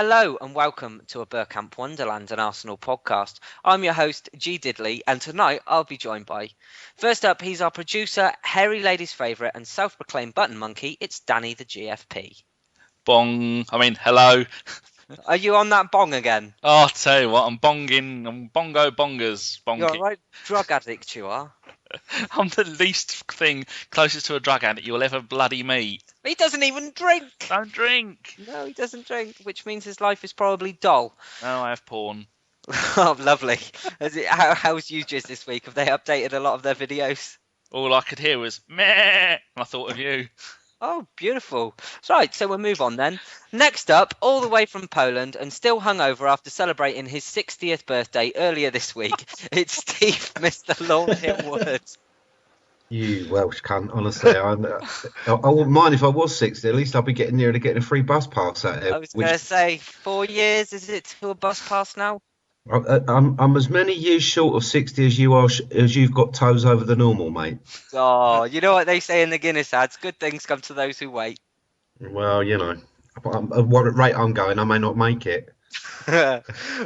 Hello and welcome to a Bergkamp Wonderland, an Arsenal podcast. I'm your host, G. Diddley, and tonight I'll be joined by... First up, he's our producer, hairy ladies' favourite and self-proclaimed button monkey. It's Danny the GFP. Hello. Are you on that bong again? Oh, I'll tell you what, I'm bonging. I'm bongo bongers. Bonking. You're a right drug addict, you are. I'm the least thing closest to a drug addict you'll ever bloody meet. He doesn't even drink. Don't drink. No, he doesn't drink, which means his life is probably dull. No, I have porn. Oh, lovely. How's UJIS this week? Have they updated a lot of their videos? All I could hear was meh, and I thought of you. Oh, beautiful. Right, so we'll move on then. Next up, all the way from Poland and still hungover after celebrating his 60th birthday earlier this week, it's Steve, Mr. Lawnhill Wood. You Welsh cunt, honestly. I wouldn't mind if I was 60. At least I'll be getting nearer to getting a free bus pass out here. I was going to say, 4 years, is it to a bus pass now? I'm as many years short of 60 as you are, as you've got toes over the normal, mate. Oh, you know what they say in the Guinness ads? Good things come to those who wait. Well, you know, at what rate I'm going, I may not make it.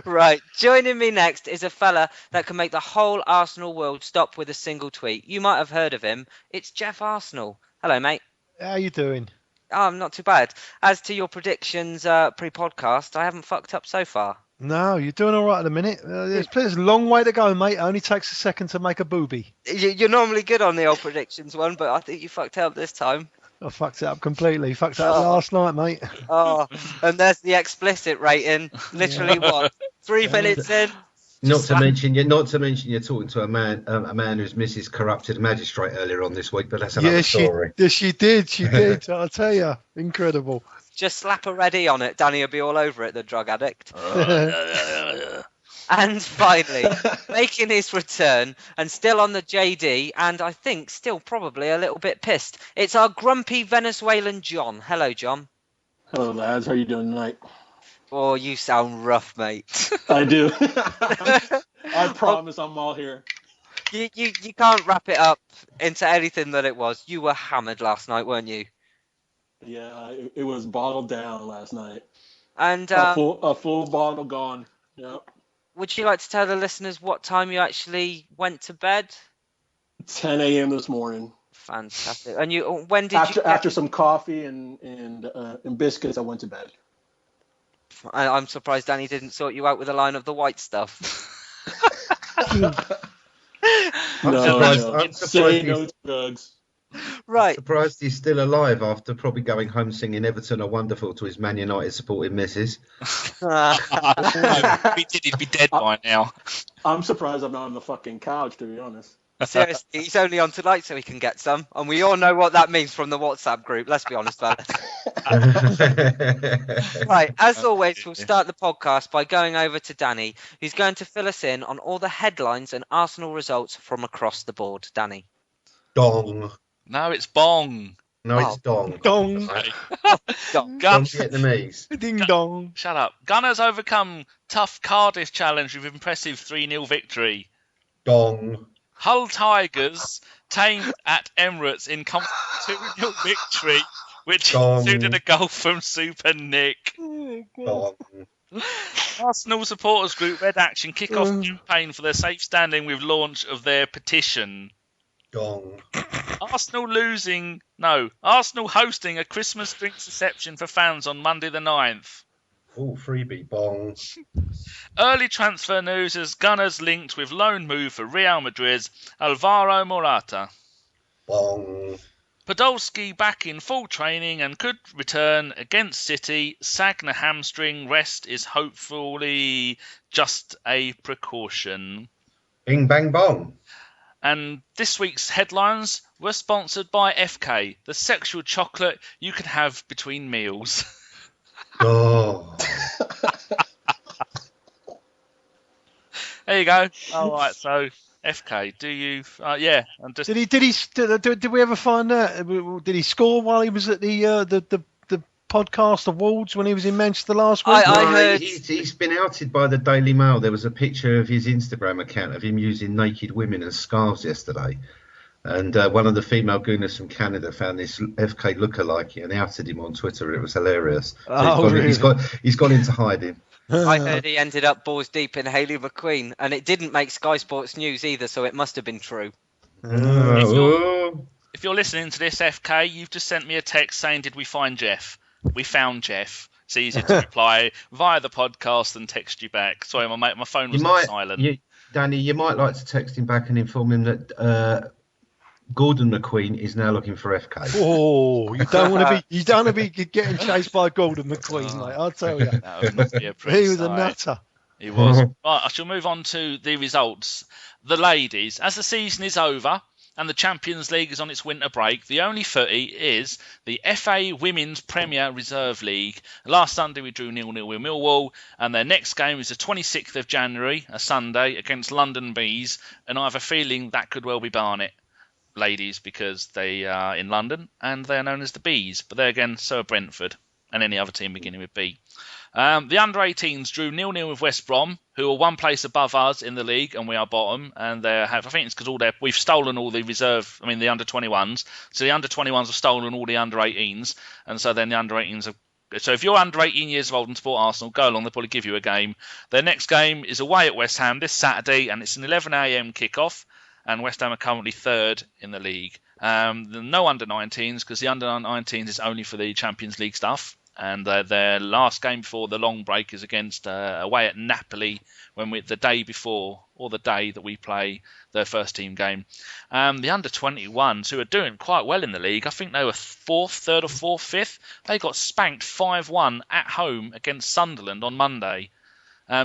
Right, joining me next is a fella that can make the whole Arsenal world stop with a single tweet. You might have heard of him. It's Geoff Arsenal. Hello, mate. How you doing? Oh, I'm not too bad. As to your predictions pre-podcast, I haven't fucked up so far. No, you're doing all right at the minute. There's a long way to go, mate. It only takes a second to make a booby. You're normally good on the old predictions one, but I think you fucked up this time. I fucked it up completely. Fucked it up last night, mate. Oh, and there's the explicit rating. Literally, what? 3 minutes in? Not to mention you're talking to a man whose missus corrupted a magistrate earlier on this week, but that's another story. Yes, she did. I'll tell you, incredible. Just slap a ready on it. Danny will be all over it, the drug addict. And finally, making his return and still on the JD, and I think still probably a little bit pissed. It's our grumpy Venezuelan John. Hello, John. Hello, lads. How are you doing tonight? Oh, you sound rough, mate. I do. I promise I'm all here. You can't wrap it up into anything that it was. You were hammered last night, weren't you? Yeah, it was bottled down last night. And a full bottle gone. Yep. Would you like to tell the listeners what time you actually went to bed? 10 a.m. this morning. Fantastic. And when did after some coffee and biscuits, I went to bed. I'm surprised Danny didn't sort you out with a line of the white stuff. I'm surprised no drugs. Right. I'm surprised he's still alive after probably going home singing Everton are wonderful to his Man United supporting missus. He'd be dead by now. I'm surprised I'm not on the fucking couch, to be honest. Seriously, he's only on tonight so he can get some. And we all know what that means from the WhatsApp group, let's be honest about it. Right, as always, we'll start the podcast by going over to Danny, who's going to fill us in on all the headlines and Arsenal results from across the board. Danny. Dong. No, it's bong. No, it's dong. Dong. Dong. Dong Vietnamese. Ding dong. Shut up. Gunners overcome tough Cardiff challenge with impressive 3-0 victory. Dong. Hull Tigers tamed at Emirates in comfortable 2-0 victory, which included a goal from Super Nick. Dong. Arsenal supporters group Red Action kick off campaign for their safe standing with launch of their petition. Dong. Arsenal hosting a Christmas drinks reception for fans on Monday the 9th. Oh, freebie, bong. Early transfer news as Gunners linked with loan move for Real Madrid's Alvaro Morata. Bong. Podolski back in full training and could return against City. Sagna hamstring rest is hopefully just a precaution. Bing, bang, bong. And this week's headlines were sponsored by FK, the sexual chocolate you can have between meals. Oh. There you go. All right, so FK, do you? Yeah, I'm just. Did we ever find out? Did he score while he was at the podcast awards when he was in Manchester last week? I heard he's been outed by the Daily Mail. There was a picture of his Instagram account of him using naked women as scarves yesterday. And one of the female gooners from Canada found this FK lookalike and outed him on Twitter, and it was hilarious. So he's gone into hiding. I heard he ended up balls deep in Hayley McQueen, and it didn't make Sky Sports News either, so it must have been true. If you're listening to this, FK, you've just sent me a text saying, "Did we find Geoff?" We found Geoff. It's easier to reply via the podcast than text you back. Sorry, my phone was on silent. Danny, you might like to text him back and inform him that Gordon McQueen is now looking for FK. Oh, you don't want to be getting chased by Gordon McQueen, mate. I'll tell you. That would not be a pretty He was sight. a nutter. He was. Right, I shall move on to the results. The ladies, as the season is over and the Champions League is on its winter break, the only footy is the FA Women's Premier Reserve League. Last Sunday we drew 0-0 with Millwall, and their next game is the 26th of January, a Sunday, against London Bees, and I have a feeling that could well be Barnet ladies, because they are in London and they're known as the Bees, but they're again so are Brentford and any other team beginning with B. The under-18s drew 0-0 with West Brom, who are one place above us in the league, and we are bottom. And I think it's because we've stolen all the the under-21s. So the under-21s have stolen all the under-18s, and so then the under-18s have. So if you're under 18 years old and support Arsenal, go along. They'll probably give you a game. Their next game is away at West Ham this Saturday, and it's an 11 a.m. kickoff. And West Ham are currently third in the league. No under-19s, because the under-19s is only for the Champions League stuff. And their last game before the long break is against away at Napoli, the day before, or the day that we play their first team game. The under-21s, who are doing quite well in the league, I think they were third or fourth, fifth. They got spanked 5-1 at home against Sunderland on Monday.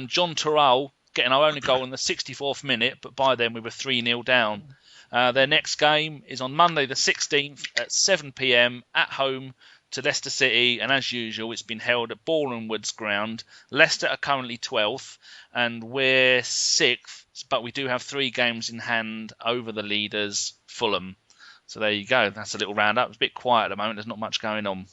John Terrell getting our only goal in the 64th minute, but by then we were 3-0 down. Their next game is on Monday the 16th at 7 p.m. at home to Leicester City, and as usual it's been held at Boreham Woods ground. Leicester are currently 12th and we're 6th, but we do have 3 games in hand over the leaders, Fulham. So there you go, that's a little roundup. It's a bit quiet at the moment, there's not much going on.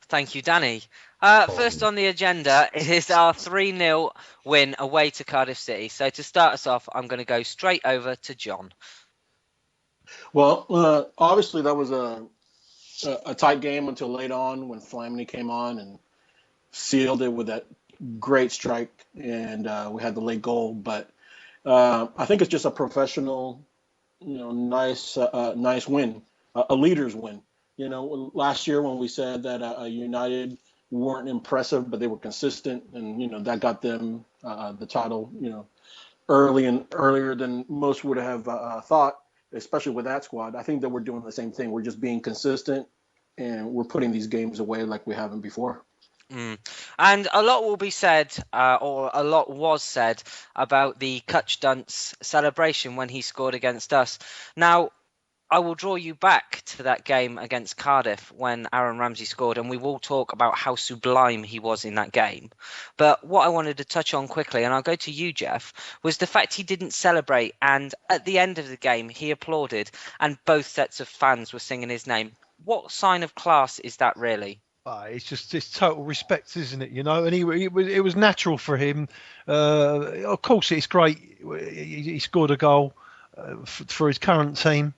Thank you, Danny. First on the agenda is our 3-0 win away to Cardiff City. So to start us off, I'm going to go straight over to John. Well, obviously that was a tight game until late on when Flamini came on and sealed it with that great strike, and we had the late goal. But I think it's just a professional, nice win, a leader's win. Last year when we said that United weren't impressive, but they were consistent, and that got them the title, earlier than most would have thought, especially with that squad. I think that we're doing the same thing. We're just being consistent, and we're putting these games away like we haven't before. And a lot will be said, or a lot was said, about the Kutch Dunce celebration when he scored against us. Now, I will draw you back to that game against Cardiff when Aaron Ramsey scored, and we will talk about how sublime he was in that game. But what I wanted to touch on quickly, and I'll go to you, Geoff, was the fact he didn't celebrate, and at the end of the game he applauded, and both sets of fans were singing his name. What sign of class is that, really? It's total respect, isn't it? And it was natural for him. Of course, it's great. He scored a goal for his current team.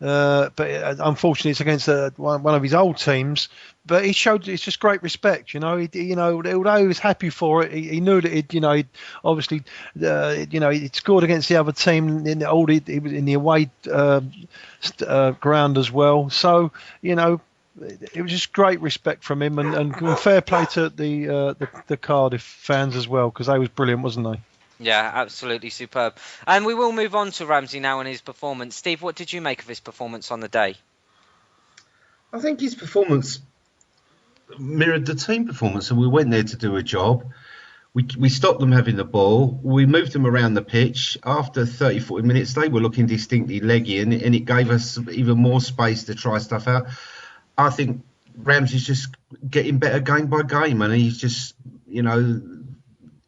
But unfortunately it's against one of his old teams. But he showed it's just great respect, although he was happy for it, he knew that he'd obviously he'd scored against the other team he was in the away ground as well. So it was just great respect from him, and fair play to the Cardiff fans as well, because they was brilliant, wasn't they? Yeah, absolutely superb. And we will move on to Ramsey now and his performance. Steve, what did you make of his performance on the day? I think his performance mirrored the team performance, and we went there to do a job. We stopped them having the ball. We moved them around the pitch. After 30, 40 minutes, they were looking distinctly leggy, and it gave us even more space to try stuff out. I think Ramsey's just getting better game by game, and he's just,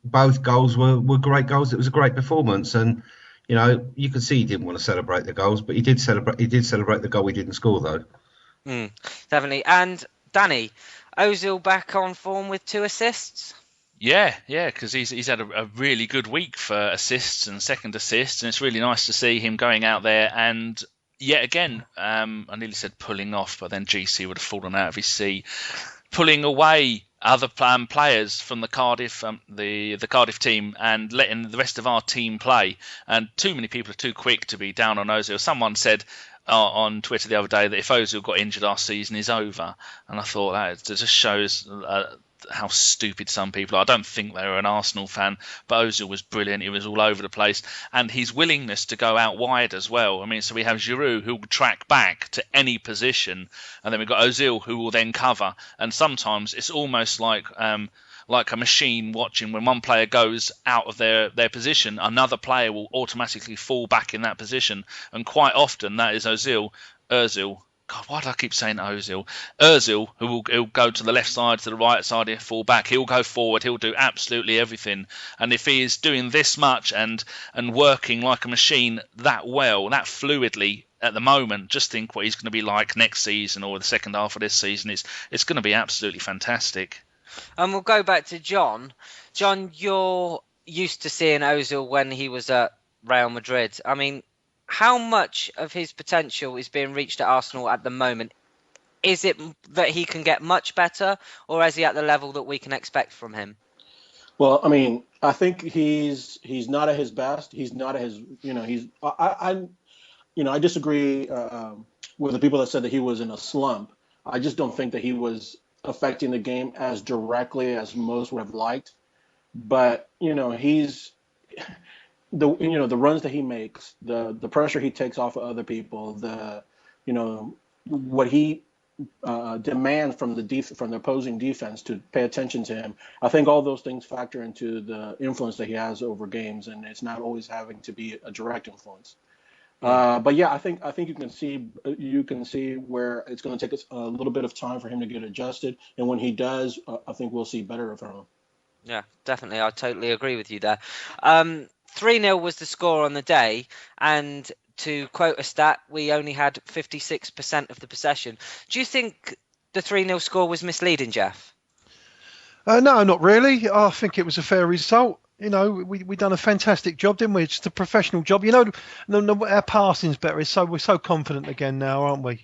both goals were great goals. It was a great performance, and you could see he didn't want to celebrate the goals, but he did celebrate the goal he didn't score, though. Definitely. And Danny, Ozil back on form with 2 assists. Yeah, because he's had a really good week for assists and second assists, and it's really nice to see him going out there and yet again, I nearly said pulling off, but then GC would have fallen out of his seat, pulling away other players from the Cardiff the Cardiff team and letting the rest of our team play. And too many people are too quick to be down on Ozil. Someone said on Twitter the other day that if Ozil got injured, our season is over. And I thought that just shows how stupid some people are. I don't think they were an Arsenal fan, but Ozil was brilliant. He was all over the place, and his willingness to go out wide as well. I mean, so we have Giroud who will track back to any position, and then we've got Ozil who will then cover. And sometimes it's almost like a machine watching. When one player goes out of their position, another player will automatically fall back in that position, and quite often that is Ozil. God, why do I keep saying Ozil? Ozil, who'll go to the left side, to the right side, he'll fall back, he'll go forward, he'll do absolutely everything. And if he is doing this much and working like a machine that well, that fluidly at the moment, just think what he's going to be like next season or the second half of this season. It's going to be absolutely fantastic. And we'll go back to John. John, you're used to seeing Ozil when he was at Real Madrid. I mean, how much of his potential is being reached at Arsenal at the moment? Is it that he can get much better, or is he at the level that we can expect from him? Well, I mean, I think he's not at his best. He's not at his, I disagree with the people that said that he was in a slump. I just don't think that he was affecting the game as directly as most would have liked. But he's the runs that he makes, the pressure he takes off of other people, what he demands from the opposing defense to pay attention to him. I think all those things factor into the influence that he has over games, and it's not always having to be a direct influence. But yeah, I think you can see where it's going to take us a little bit of time for him to get adjusted, and when he does, I think we'll see better from him. Yeah, definitely. I totally agree with you there. 3-0 was the score on the day, and to quote a stat, we only had 56% of the possession. Do you think the 3-0 score was misleading, Geoff? No, not really. I think it was a fair result. We done a fantastic job, didn't we? Just a professional job. Our passing's better. We're so confident again now, aren't we?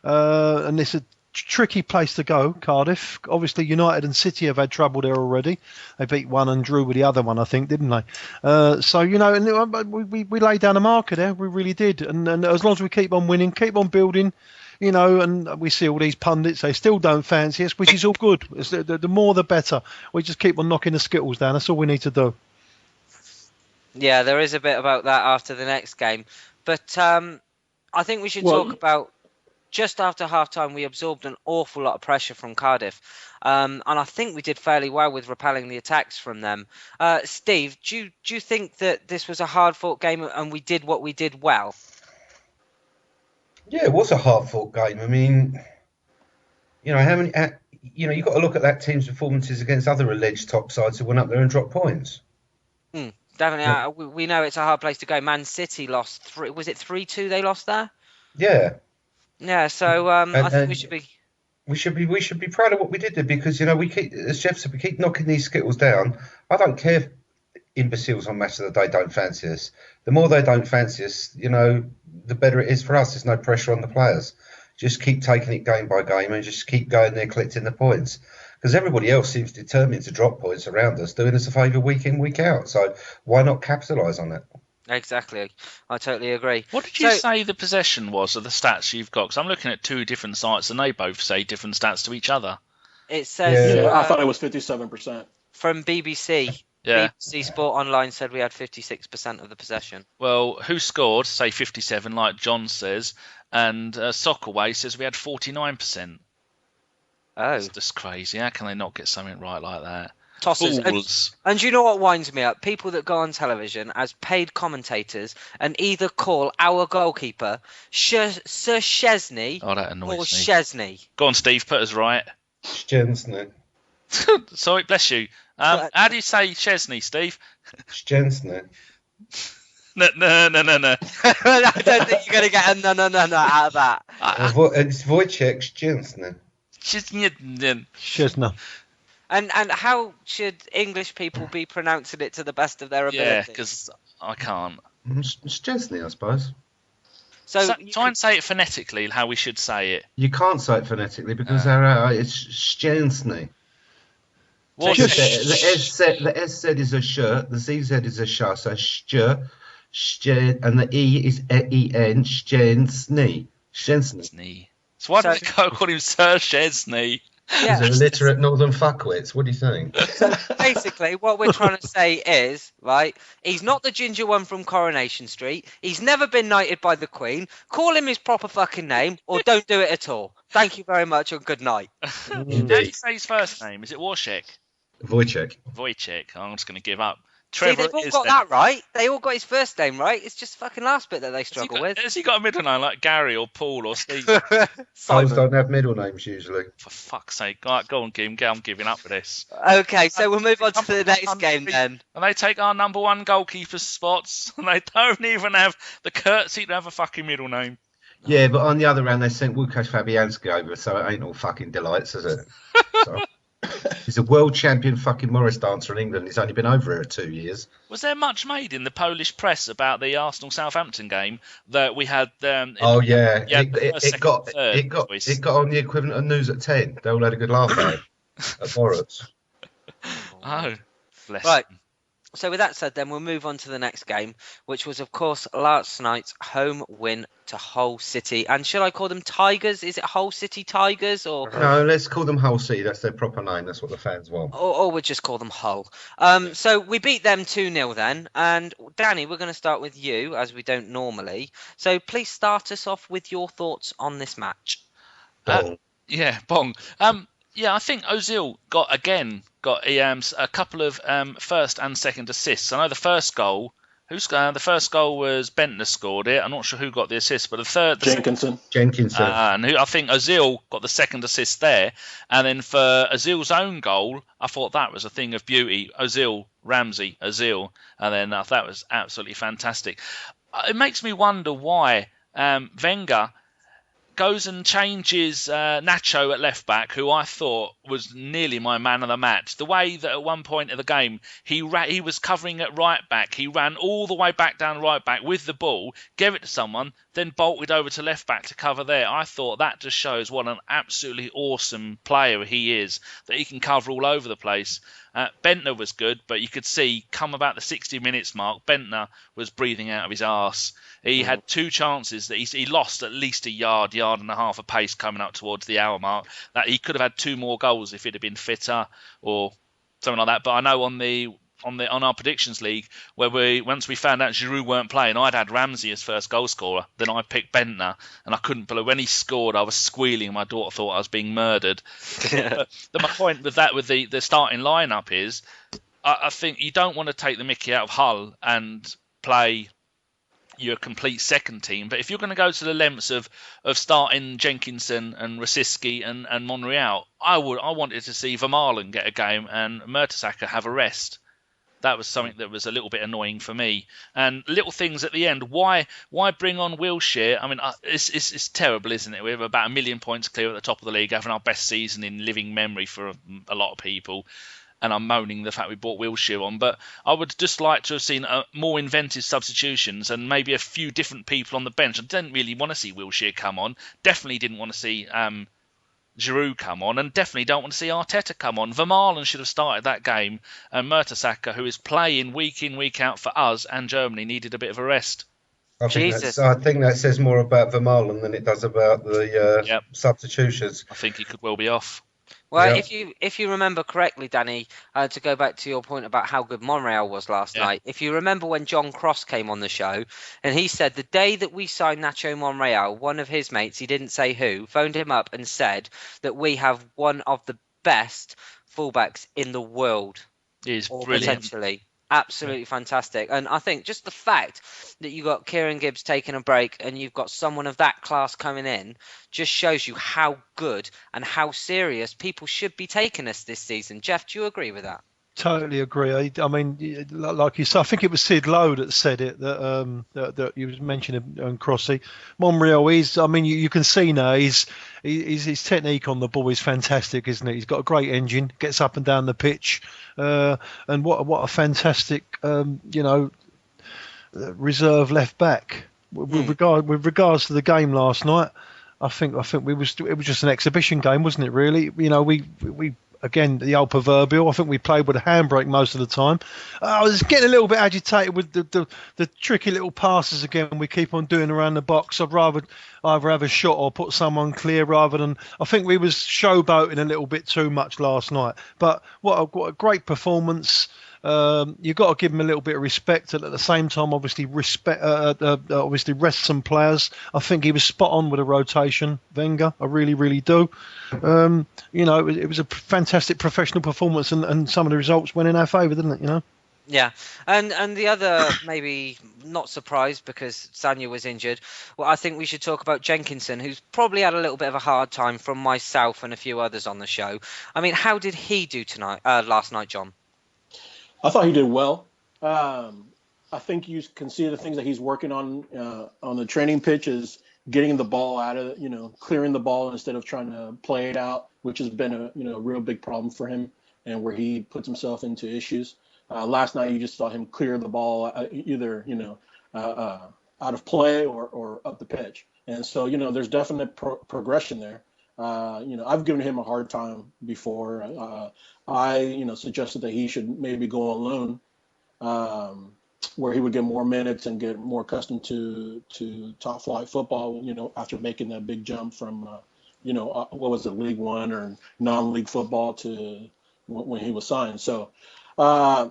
And it's a tricky place to go, Cardiff. Obviously, United and City have had trouble there already. They beat one and drew with the other one, I think, didn't they? And we laid down a marker there. We really did. And as long as we keep on winning, keep on building, and we see all these pundits, they still don't fancy us, which is all good. The more the better. We just keep on knocking the Skittles down. That's all we need to do. Yeah, there is a bit about that after the next game. But I think we should talk about, just after half-time, we absorbed an awful lot of pressure from Cardiff. And I think we did fairly well with repelling the attacks from them. Steve, do you think that this was a hard-fought game and we did what we did well? Yeah, it was a hard-fought game. I mean, how many? You've got to look at that team's performances against other alleged top sides who went up there and dropped points. Definitely. Yeah. We know it's a hard place to go. Man City lost 3. Was it 3-2 they lost there? Yeah. Yeah. So I think we should be. We should be proud of what we did there, because we keep, as Geoff said, we keep knocking these Skittles down. I don't care if imbeciles on Match of the Day don't fancy us. The more they don't fancy us, the better it is for us. There's no pressure on the players. Just keep taking it game by game and just keep going there collecting the points, because everybody else seems determined to drop points around us, doing us a favour week in, week out. So why not capitalise on it? Exactly. I totally agree. What did you say the possession was of the stats you've got? Because I'm looking at 2 different sites and they both say different stats to each other. It says... Yeah, I thought it was 57%. From BBC. Yeah. BBC Sport Online said we had 56% of the possession. Well, who scored? Say 57, like John says. And Soccerway says we had 49%. Oh. That's just crazy. How can they not get something right like that? Tossers. And you know what winds me up? People that go on television as paid commentators and either call our goalkeeper Sir Szczesny or Szczesny. Go on, Steve, put us right. Szczesny. Sorry, bless you. How do you say Szczesny, Steve? Szczesny. No. I don't think you're going to get a no out of that. It's Wojciech Szczesny. Szczesny. And how should English people be pronouncing it to the best of their ability? Yeah, because I can't. Szczesny, I suppose. So try and say it phonetically, how we should say it. You can't say it phonetically because it's Szczęsny. What's The SZ is a sh, the ZZ is a sh, so sh, and the E is EN, Szczęsny. Szczęsny. So why do they call him Sir Szczęsny? Yeah. These are illiterate northern fuckwits. What do you think? So basically, what we're trying to say is, right, he's not the ginger one from Coronation Street. He's never been knighted by the Queen. Call him his proper fucking name, or don't do it at all. Thank you very much, and good night. How do you say his first name? Is it Wojciech? Wojciech. I'm just going to give up. See, they've all got that right. They all got his first name right. It's just the fucking last bit that they struggle with. Has he got a middle name like Gary or Paul or Steve? Poles don't have middle names usually. For fuck's sake. Right, go on, Kim. I'm giving up with this. Okay, so we'll move on to the next game then. And they take our number one goalkeeper's spots, and they don't even have the courtesy to have a fucking middle name. Yeah, but on the other hand, they sent Łukasz Fabianski over, so it ain't all fucking delights, is it? So. He's a world champion fucking Morris dancer in England. He's only been over here 2 years. Was there much made in the Polish press about the Arsenal-Southampton game that we had? It got on the equivalent of news at 10. They all had a good laugh at it at Morris. Oh, bless. Right. So with that said, then we'll move on to the next game, which was, of course, last night's home win to Hull City. And should I call them Tigers? Is it Hull City Tigers? Or no, let's call them Hull City. That's their proper name. That's what the fans want. Or we'll just call them Hull. So we beat them 2-0 then. And Danny, we're going to start with you, as we don't normally. So please start us off with your thoughts on this match. Bong. Yeah, I think Ozil got a couple of first and second assists. I know the first goal was Bendtner scored it. I'm not sure who got the assist, but Jenkinson. And I think Ozil got the second assist there. And then for Ozil's own goal, I thought that was a thing of beauty. Ozil, Ozil, and then that was absolutely fantastic. It makes me wonder why Wenger goes and changes Nacho at left back, who I thought was nearly my man of the match. The way that at one point of the game he was covering at right back, he ran all the way back down right back with the ball, gave it to someone, then bolted over to left back to cover there. I thought that just shows what an absolutely awesome player he is, that he can cover all over the place. Bendtner was good, but you could see, come about the 60 minutes mark, Bendtner was breathing out of his arse. He had two chances that he lost at least a yard and a half of pace coming up towards the hour mark. That he could have had two more goals if he'd have been fitter or something like that. But I know on our predictions league, where once we found out Giroud weren't playing, I'd had Ramsey as first goal scorer. Then I picked Bendtner, and I couldn't believe when he scored. I was squealing. My daughter thought I was being murdered. But my point with that, with the starting lineup is, I think you don't want to take the mickey out of Hull and play your complete second team. But if you're going to go to the lengths of starting Jenkinson and Rosicky and Monreal, I wanted to see Vermaelen get a game and Mertesacker have a rest. That was something that was a little bit annoying for me. And little things at the end. Why bring on Wilshere? I mean, it's terrible, isn't it? We have about 1 million points clear at the top of the league, having our best season in living memory for a lot of people. And I'm moaning the fact we brought Wilshere on. But I would just like to have seen more inventive substitutions and maybe a few different people on the bench. I didn't really want to see Wilshere come on. Definitely didn't want to see Giroud come on, and definitely don't want to see Arteta come on. Vermaelen should have started that game, and Mertesacker, who is playing week in, week out for us and Germany, needed a bit of a rest. I think that says more about Vermaelen than it does about the substitutions. I think he could well be off. Well, if you remember correctly, Danny, to go back to your point about how good Monreal was last night, if you remember when John Cross came on the show, and he said the day that we signed Nacho Monreal, one of his mates, he didn't say who, phoned him up and said that we have one of the best fullbacks in the world. He is brilliant. Potentially. Absolutely fantastic. And I think just the fact that you got Kieran Gibbs taking a break and you've got someone of that class coming in just shows you how good and how serious people should be taking us this season. Geoff, do you agree with that? Totally agree. I mean, like you said, I think it was Sid Lowe that said it, that you mentioned on Crossy. Monreal is, I mean, you can see now his technique on the ball is fantastic, isn't it? He's got a great engine, gets up and down the pitch, and what a fantastic, reserve left back. With regards to the game last night, I think it was just an exhibition game, wasn't it? Really, we again, the old proverbial. I think we played with a handbrake most of the time. I was getting a little bit agitated with the tricky little passes again we keep on doing around the box. I'd rather either have a shot or put someone clear rather than. I think we was showboating a little bit too much last night. But what a great performance. You've got to give him a little bit of respect, and at the same time, obviously rest some players. I think he was spot on with a rotation, Wenger. I really, really do. It was a fantastic professional performance, and some of the results went in our favour, didn't it? Yeah, and the other maybe not surprised because Sanya was injured. Well, I think we should talk about Jenkinson, who's probably had a little bit of a hard time from myself and a few others on the show. I mean, how did he do last night, John? I thought he did well. I think you can see the things that he's working on the training pitch is getting the ball out of clearing the ball instead of trying to play it out, which has been a real big problem for him and where he puts himself into issues. Last night you just saw him clear the ball either out of play or up the pitch, and so there's definite progression there. I've given him a hard time before. I suggested that he should maybe go alone, where he would get more minutes and get more accustomed to top flight football. After making that big jump from what was it, League One or non-league football to when he was signed. So I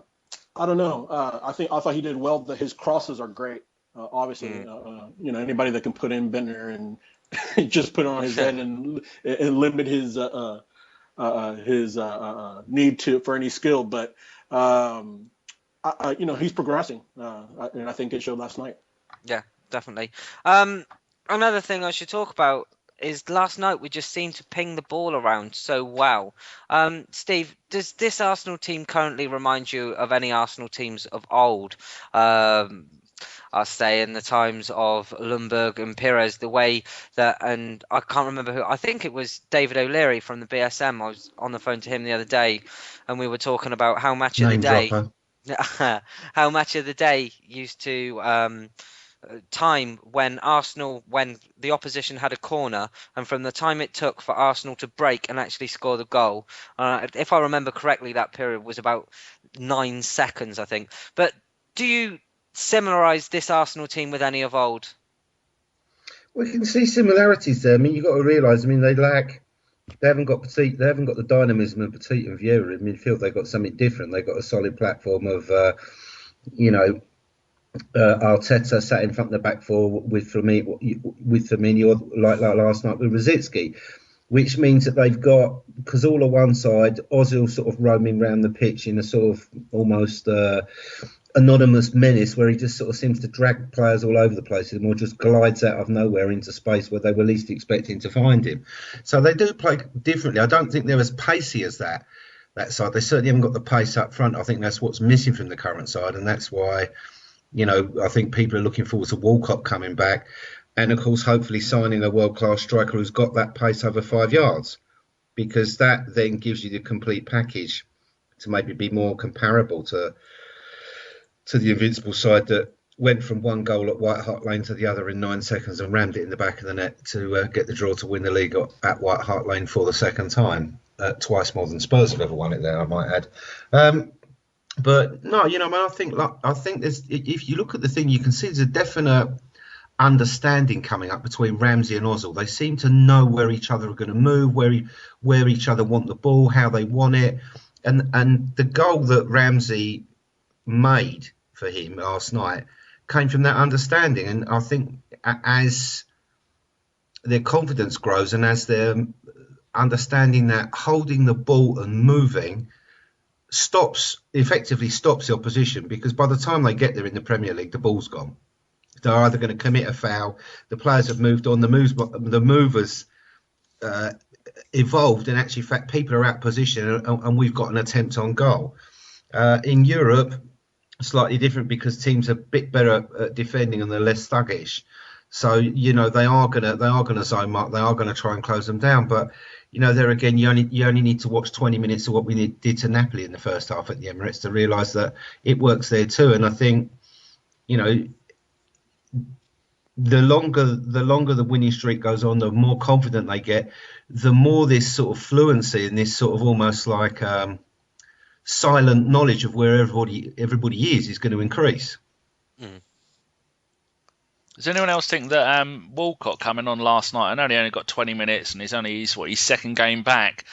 don't know. I thought he did well. His crosses are great. Obviously, anybody that can put in Bendtner and just put it on his head and limit his need for any skill, but he's progressing, and I think it showed last night. Yeah, definitely. Another thing I should talk about is last night we just seemed to ping the ball around so well. Steve, does this Arsenal team currently remind you of any Arsenal teams of old? I'll say in the times of Lundberg and Pires, the way that, and I can't remember who, I think it was David O'Leary from the BSM. I was on the phone to him the other day and we were talking about how Match of the Day used to time when the opposition had a corner, and from the time it took for Arsenal to break and actually score the goal, if I remember correctly, that period was about 9 seconds, I think. But do you similarise this Arsenal team with any of old? We can see similarities there. I mean, you've got to realise, they haven't got the dynamism of Petit and Vieira in midfield. They've got something different. They've got a solid platform of, Arteta sat in front of the back four with Firmino, like last night with Rosicky, which means that they've got Cazorla one side, Ozil sort of roaming around the pitch in a sort of almost anonymous menace where he just sort of seems to drag players all over the place or just glides out of nowhere into space where they were least expecting to find him. So they do play differently. I don't think they're as pacey as that side. They certainly haven't got the pace up front. I think that's what's missing from the current side, and that's why I think people are looking forward to Walcott coming back and, of course, hopefully signing a world-class striker who's got that pace over 5 yards, because that then gives you the complete package to maybe be more comparable to the Invincible side that went from one goal at White Hart Lane to the other in 9 seconds and rammed it in the back of the net to get the draw to win the league at White Hart Lane for the second time. Twice more than Spurs have ever won it there, I might add. But no, I think there's, if you look at the thing, you can see there's a definite understanding coming up between Ramsey and Ozil. They seem to know where each other are going to move, where each other want the ball, how they want it, and the goal that Ramsey made for him last night came from that understanding. And I think as their confidence grows and as they're understanding that holding the ball and moving effectively stops the opposition, because by the time they get there in the Premier League, the ball's gone. They're either going to commit a foul, the players have moved on, the movers evolved, and actually, in fact, people are out of position, and we've got an attempt on goal. In Europe, slightly different because teams are a bit better at defending and they're less thuggish. So they are gonna zone mark, they are going to try and close them down, but. There again, you only need to watch 20 minutes of what we did to Napoli in the first half at the Emirates to realise that it works there too. And I think, with the longer the winning streak goes on, the more confident they get, the more this sort of fluency and this sort of almost like silent knowledge of where everybody is going to increase. Does anyone else think that Walcott coming on last night? I know he only got 20 minutes and he's his second game back,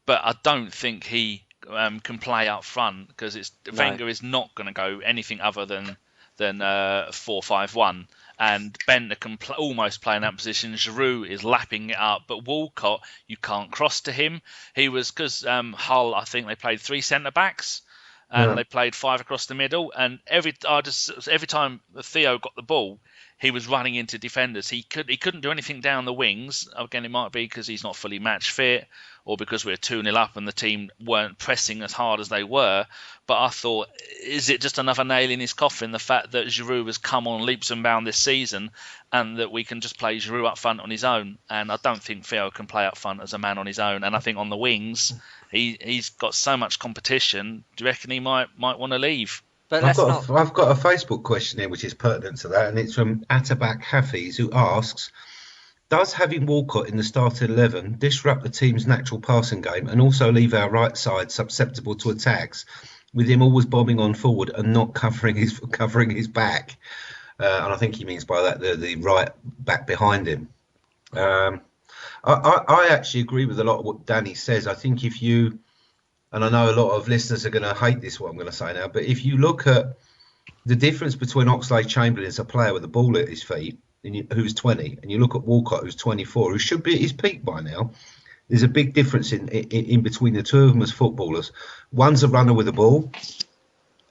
but I don't think he can play up front because Wenger is not going to go anything other than 4-5-1. And Bendtner can almost play in that position. Giroud is lapping it up, but Walcott, you can't cross to him. He was because Hull, I think they played 3 centre backs, and they played 5 across the middle. And every time Theo got the ball, he was running into defenders. He couldn't do anything down the wings. Again, it might be because he's not fully match fit, or because we were 2-0 up and the team weren't pressing as hard as they were. But I thought, is it just another nail in his coffin, the fact that Giroud has come on leaps and bounds this season and that we can just play Giroud up front on his own? And I don't think Theo can play up front as a man on his own. And I think on the wings, he's got so much competition. Do you reckon he might want to leave? But I've got a Facebook question here which is pertinent to that, and it's from Atabak Hafiz, who asks, does having Walcott in the starting 11 disrupt the team's natural passing game and also leave our right side susceptible to attacks, with him always bombing on forward and not covering his back? And I think he means by that the right back behind him. I actually agree with a lot of what Danny says. I think if you, and I know a lot of listeners are going to hate this, what I'm going to say now, but if you look at the difference between Oxlade-Chamberlain as a player with a ball at his feet, who's 20, and you look at Walcott, who's 24, who should be at his peak by now, there's a big difference in between the two of them as footballers. One's a runner with a ball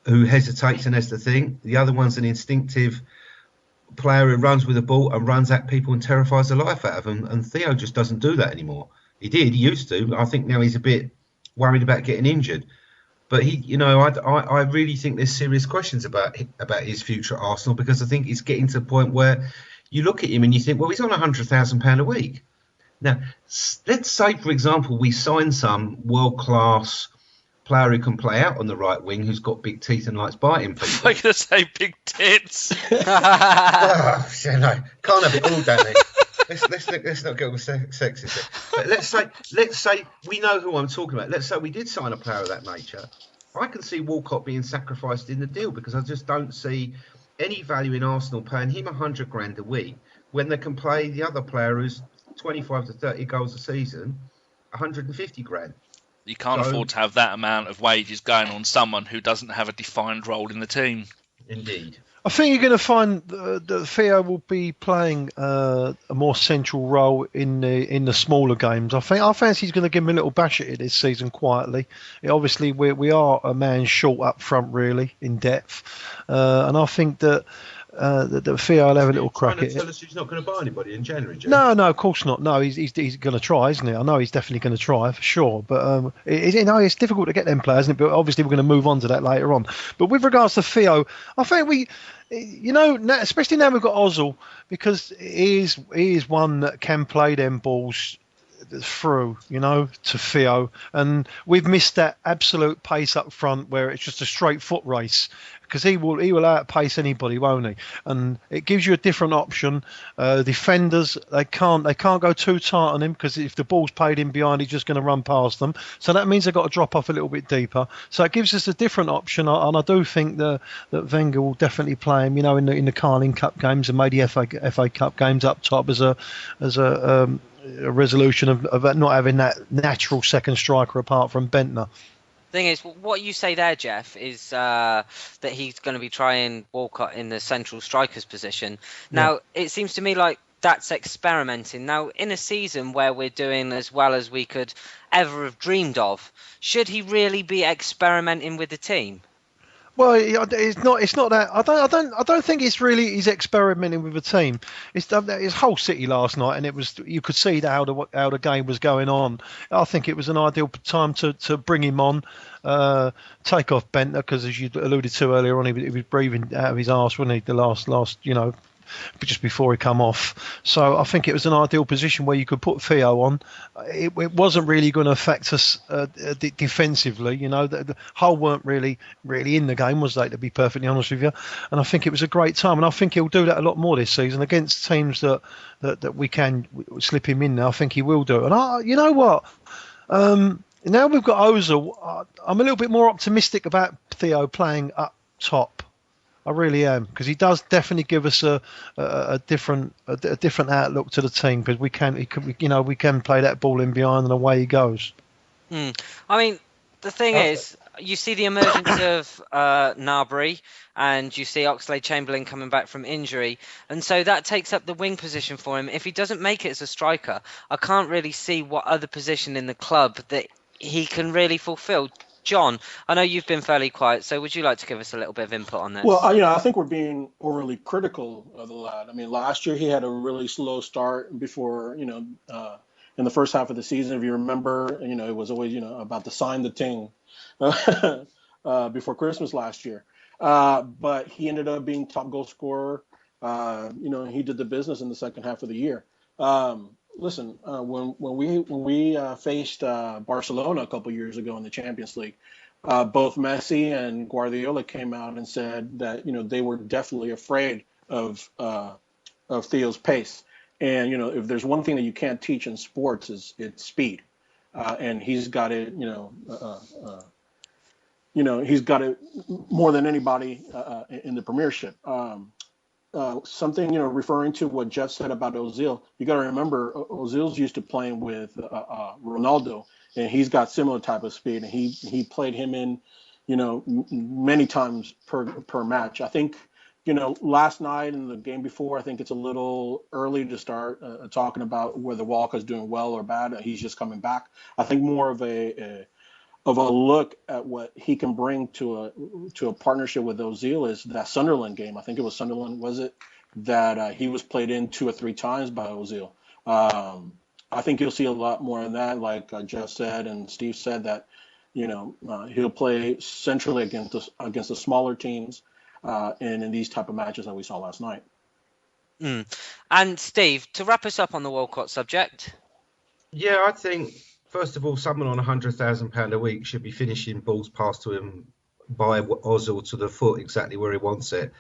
who hesitates and has to think. The other one's an instinctive player who runs with a ball and runs at people and terrifies the life out of them. And Theo just doesn't do that anymore. He used to. I think now he's a bit worried about getting injured. But I really think there's serious questions about his future at Arsenal, because I think it's getting to the point where you look at him and you think, well, he's on £100,000 a week. Now, let's say, for example, we sign some world-class player who can play out on the right wing, who's got big teeth and likes biting people. I'm going to say big tits. Can't have it all, Danny. Let's not get all sexist. But let's say we know who I'm talking about. Let's say we did sign a player of that nature. I can see Walcott being sacrificed in the deal, because I just don't see any value in Arsenal paying him £100,000 a week when they can play the other player who's 25 to 30 goals a season, £150,000. You can't afford to have that amount of wages going on someone who doesn't have a defined role in the team. Indeed. I think you're going to find that Theo will be playing a more central role in the smaller games. I fancy he's going to give him a little bash at it this season quietly. Obviously, we are a man short up front, really, in depth, and I think that Theo will have a little crack at it. Tell us he's not going to buy anybody in January, Geoff? No, of course not. No, he's going to try, isn't he? I know he's definitely going to try for sure. But it's difficult to get them players, isn't it? But obviously we're going to move on to that later on. But with regards to Theo, I think especially now we've got Ozil, because he is one that can play them balls through, to Theo, and we've missed that absolute pace up front where it's just a straight foot race, because he will outpace anybody, won't he? And it gives you a different option. Defenders, they can't go too tight on him, because if the ball's paid in behind, he's just going to run past them. So that means they've got to drop off a little bit deeper. So it gives us a different option, and I do think that Wenger will definitely play him, in the Carling Cup games and maybe FA Cup games up top as a resolution of not having that natural second striker apart from Bendtner. Thing is, what you say there, Geoff, is that he's going to be trying Walcott in the central striker's position. Now, It seems to me like that's experimenting. Now, in a season where we're doing as well as we could ever have dreamed of, should he really be experimenting with the team? Well, it's not that. I don't think he's experimenting with the team. It's Hull City last night, and you could see how the game was going on. I think it was an ideal time to bring him on, take off Bendtner, because as you alluded to earlier on, he was breathing out of his arse, wasn't he? The last just before he come off. So I think it was an ideal position where you could put Theo on. It wasn't really going to affect us defensively. The Hull weren't really in the game, was they, to be perfectly honest with you? And I think it was a great time, and I think he'll do that a lot more this season against teams that we can slip him in now. I think he will do it. And you know what? Now we've got Ozil, I'm a little bit more optimistic about Theo playing up top. I really am, because he does definitely give us a different outlook to the team, because we can play that ball in behind and away he goes. I mean, the thing is, you see the emergence of Gnabry, and you see Oxlade-Chamberlain coming back from injury, and so that takes up the wing position for him. If he doesn't make it as a striker, I can't really see what other position in the club that he can really fulfil. John, I know you've been fairly quiet, so would you like to give us a little bit of input on this? Well, I think we're being overly critical of the lad. I mean, last year he had a really slow start before, in the first half of the season. If you remember, it was always, about to sign the thing before Christmas last year. But he ended up being top goal scorer. He did the business in the second half of the year. Listen, when we faced Barcelona a couple years ago in the Champions League, both Messi and Guardiola came out and said that they were definitely afraid of Theo's pace. And if there's one thing that you can't teach in sports, it's speed, and he's got it. He's got it more than anybody in the Premiership. Something, referring to what Geoff said about Ozil, you got to remember Ozil's used to playing with Ronaldo, and he's got similar type of speed, and he played him in, many times per match. I think, last night and the game before, I think it's a little early to start talking about whether Walker's doing well or bad. He's just coming back. I think more of a look at what he can bring to a partnership with Ozil is that Sunderland game. I think it was Sunderland, was it, that he was played in 2 or 3 times by Ozil. I think you'll see a lot more of that, like Geoff said and Steve said, that he'll play centrally against the smaller teams and in these type of matches that we saw last night. And Steve, to wrap us up on the Walcott subject. Yeah, I think, first of all, someone on £100,000 a week should be finishing balls passed to him by Ozil to the foot exactly where he wants it.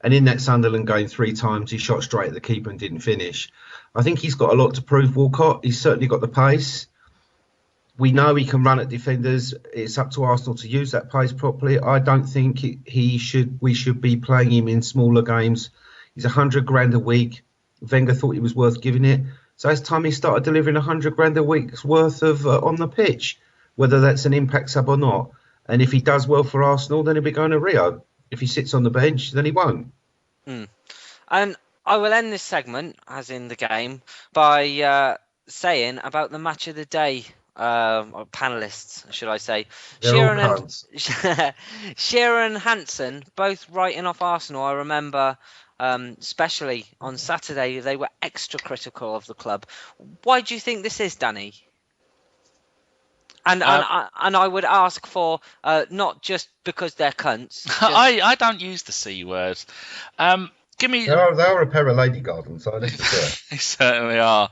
And in that Sunderland game 3 times, he shot straight at the keeper and didn't finish. I think he's got a lot to prove, Walcott. He's certainly got the pace. We know he can run at defenders. It's up to Arsenal to use that pace properly. I don't think we should be playing him in smaller games. He's £100,000 a week. Wenger thought he was worth giving it. So it's time he started delivering £100,000 a week's worth of on the pitch, whether that's an impact sub or not. And if he does well for Arsenal, then he'll be going to Rio. If he sits on the bench, then he won't. And I will end this segment, as in the game, by saying about the match of the day, or panellists, should I say. Shearer and Hansen, both writing off Arsenal. I remember, especially on Saturday, they were extra critical of the club. Why do you think this is, Danny? And I would ask for not just because they're cunts. I don't use the C word. Give me. They are a pair of lady gardens, so let's just do it. They certainly are.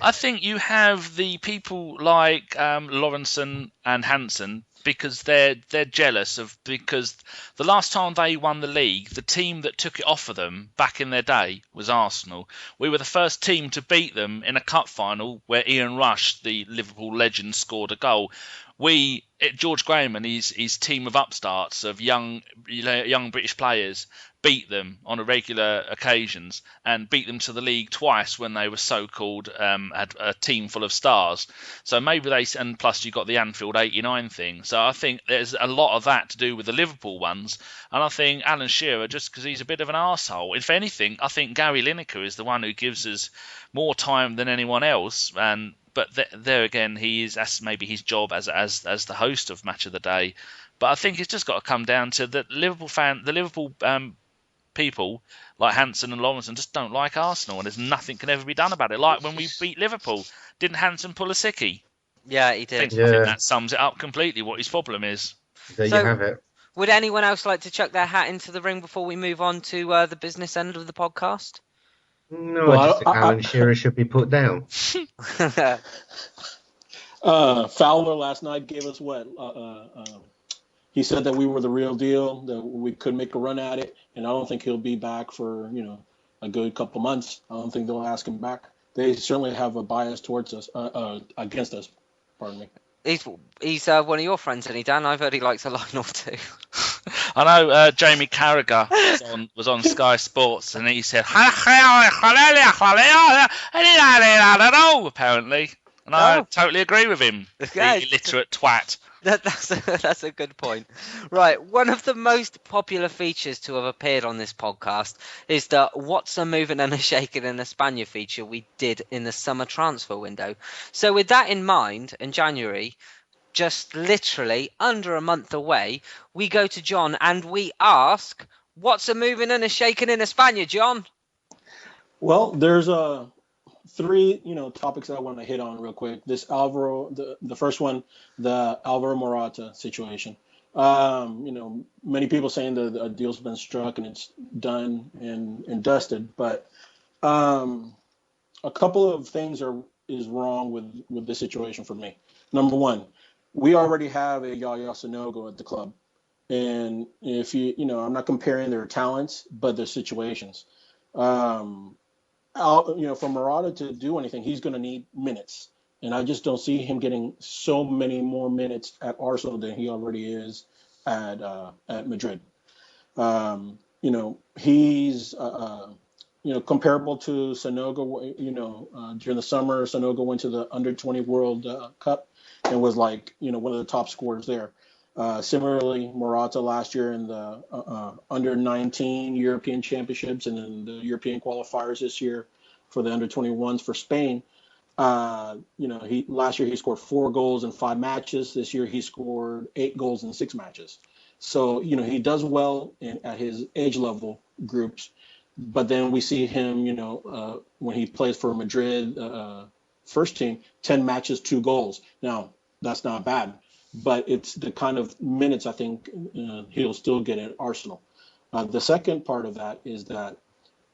I think you have the people like Lawrenson and Hansen because they're jealous because the last time they won the league, the team that took it off of them back in their day was Arsenal. We were the first team to beat them in a cup final where Ian Rush, the Liverpool legend, scored a goal. George Graham and his team of upstarts, of young British players, beat them on regular occasions and beat them to the league twice when they were so-called had a team full of stars. So maybe and plus you got the Anfield 89 thing. So I think there's a lot of that to do with the Liverpool ones. And I think Alan Shearer, just because he's a bit of an arsehole. If anything, I think Gary Lineker is the one who gives us more time than anyone else. But there again, that's maybe his job as the host of Match of the Day. But I think it's just got to come down to the Liverpool people like Hansen and Lawrenson just don't like Arsenal, and there's nothing can ever be done about it. Like when we beat Liverpool, didn't Hansen pull a sickie? Yeah, he did. I think that sums it up completely. What his problem is. There you have it. Would anyone else like to chuck their hat into the ring before we move on to the business end of the podcast? No, Well, I just think Alan Shearer should be put down. Fowler last night gave us what? He said that we were the real deal, that we could make a run at it, and I don't think he'll be back for a good couple months. I don't think they'll ask him back. They certainly have a bias towards us, against us. Pardon me. He's one of your friends, isn't he, Dan? I've heard he likes a line or two. I know Jamie Carragher was on Sky Sports, and he said apparently, and I totally agree with him. Yeah, The illiterate twat. That's a good point. Right, one of the most popular features to have appeared on this podcast is the What's a Movin' and a Shakin' in España feature we did in the summer transfer window. So with that in mind, in January, just literally under a month away, we go to John and we ask, what's a moving and a shaking in España, John? Well, there's three topics that I want to hit on real quick. This Alvaro, the first one, the Alvaro Morata situation. Many people saying the deal's been struck and it's done and dusted, but a couple of things is wrong with this situation for me. Number one, we already have a Yaya Sanogo at the club. And if I'm not comparing their talents, but their situations. For Morata to do anything, he's going to need minutes. And I just don't see him getting so many more minutes at Arsenal than he already is at Madrid. He's comparable to Sanogo. During the summer, Sanogo went to the Under-20 World Cup and was like, one of the top scorers there. Similarly, Morata last year in the Under-19 European Championships and then the European qualifiers this year for the Under-21s for Spain. Last year he scored 4 goals in 5 matches. This year he scored 8 goals in 6 matches. So, he does well at his age level groups. But then we see him, when he plays for Madrid first team, 10 matches, 2 goals. Now, that's not bad, but it's the kind of minutes I think he'll still get at Arsenal. The second part of that is that,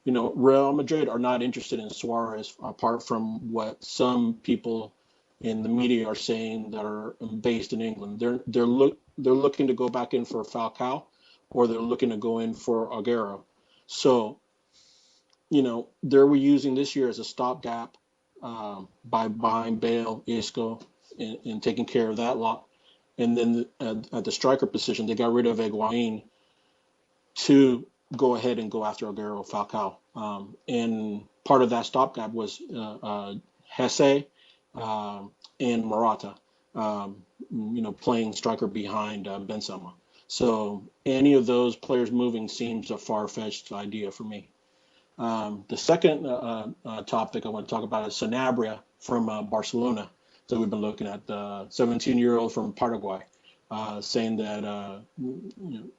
Real Madrid are not interested in Suarez, apart from what some people in the media are saying that are based in England. They're looking to go back in for Falcao, or they're looking to go in for Aguero. So, they were using this year as a stopgap by buying Bale, Isco, and taking care of that lot. And then at the striker position, they got rid of Higuain to go ahead and go after Aguero, Falcao. And part of that stopgap was Hesse and Morata, playing striker behind Benzema. So any of those players moving seems a far-fetched idea for me. The second topic I want to talk about is Sanabria from Barcelona. So we've been looking at the 17-year-old from Paraguay, saying that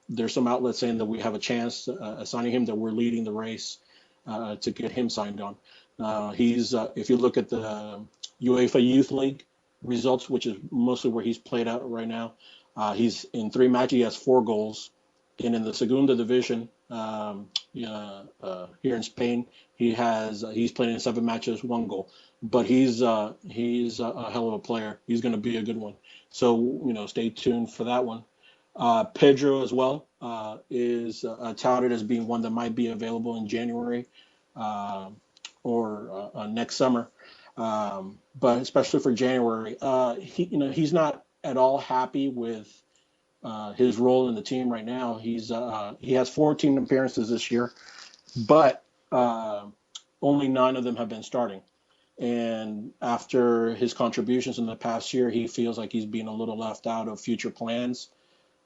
there's some outlets saying that we have a chance signing him, that we're leading the race to get him signed on. He's if you look at the UEFA Youth League results, which is mostly where he's played out right now, he's in 3 matches, he has 4 goals. And in the Segunda Division here in Spain, he's played in 7 matches, 1 goal. But he's a hell of a player. He's going to be a good one. So stay tuned for that one. Pedro as well is touted as being one that might be available in January or next summer. But especially for January, he's not at all happy with his role in the team right now. He has 14 appearances this year, but only 9 of them have been starting. And after his contributions in the past year, he feels like he's being a little left out of future plans.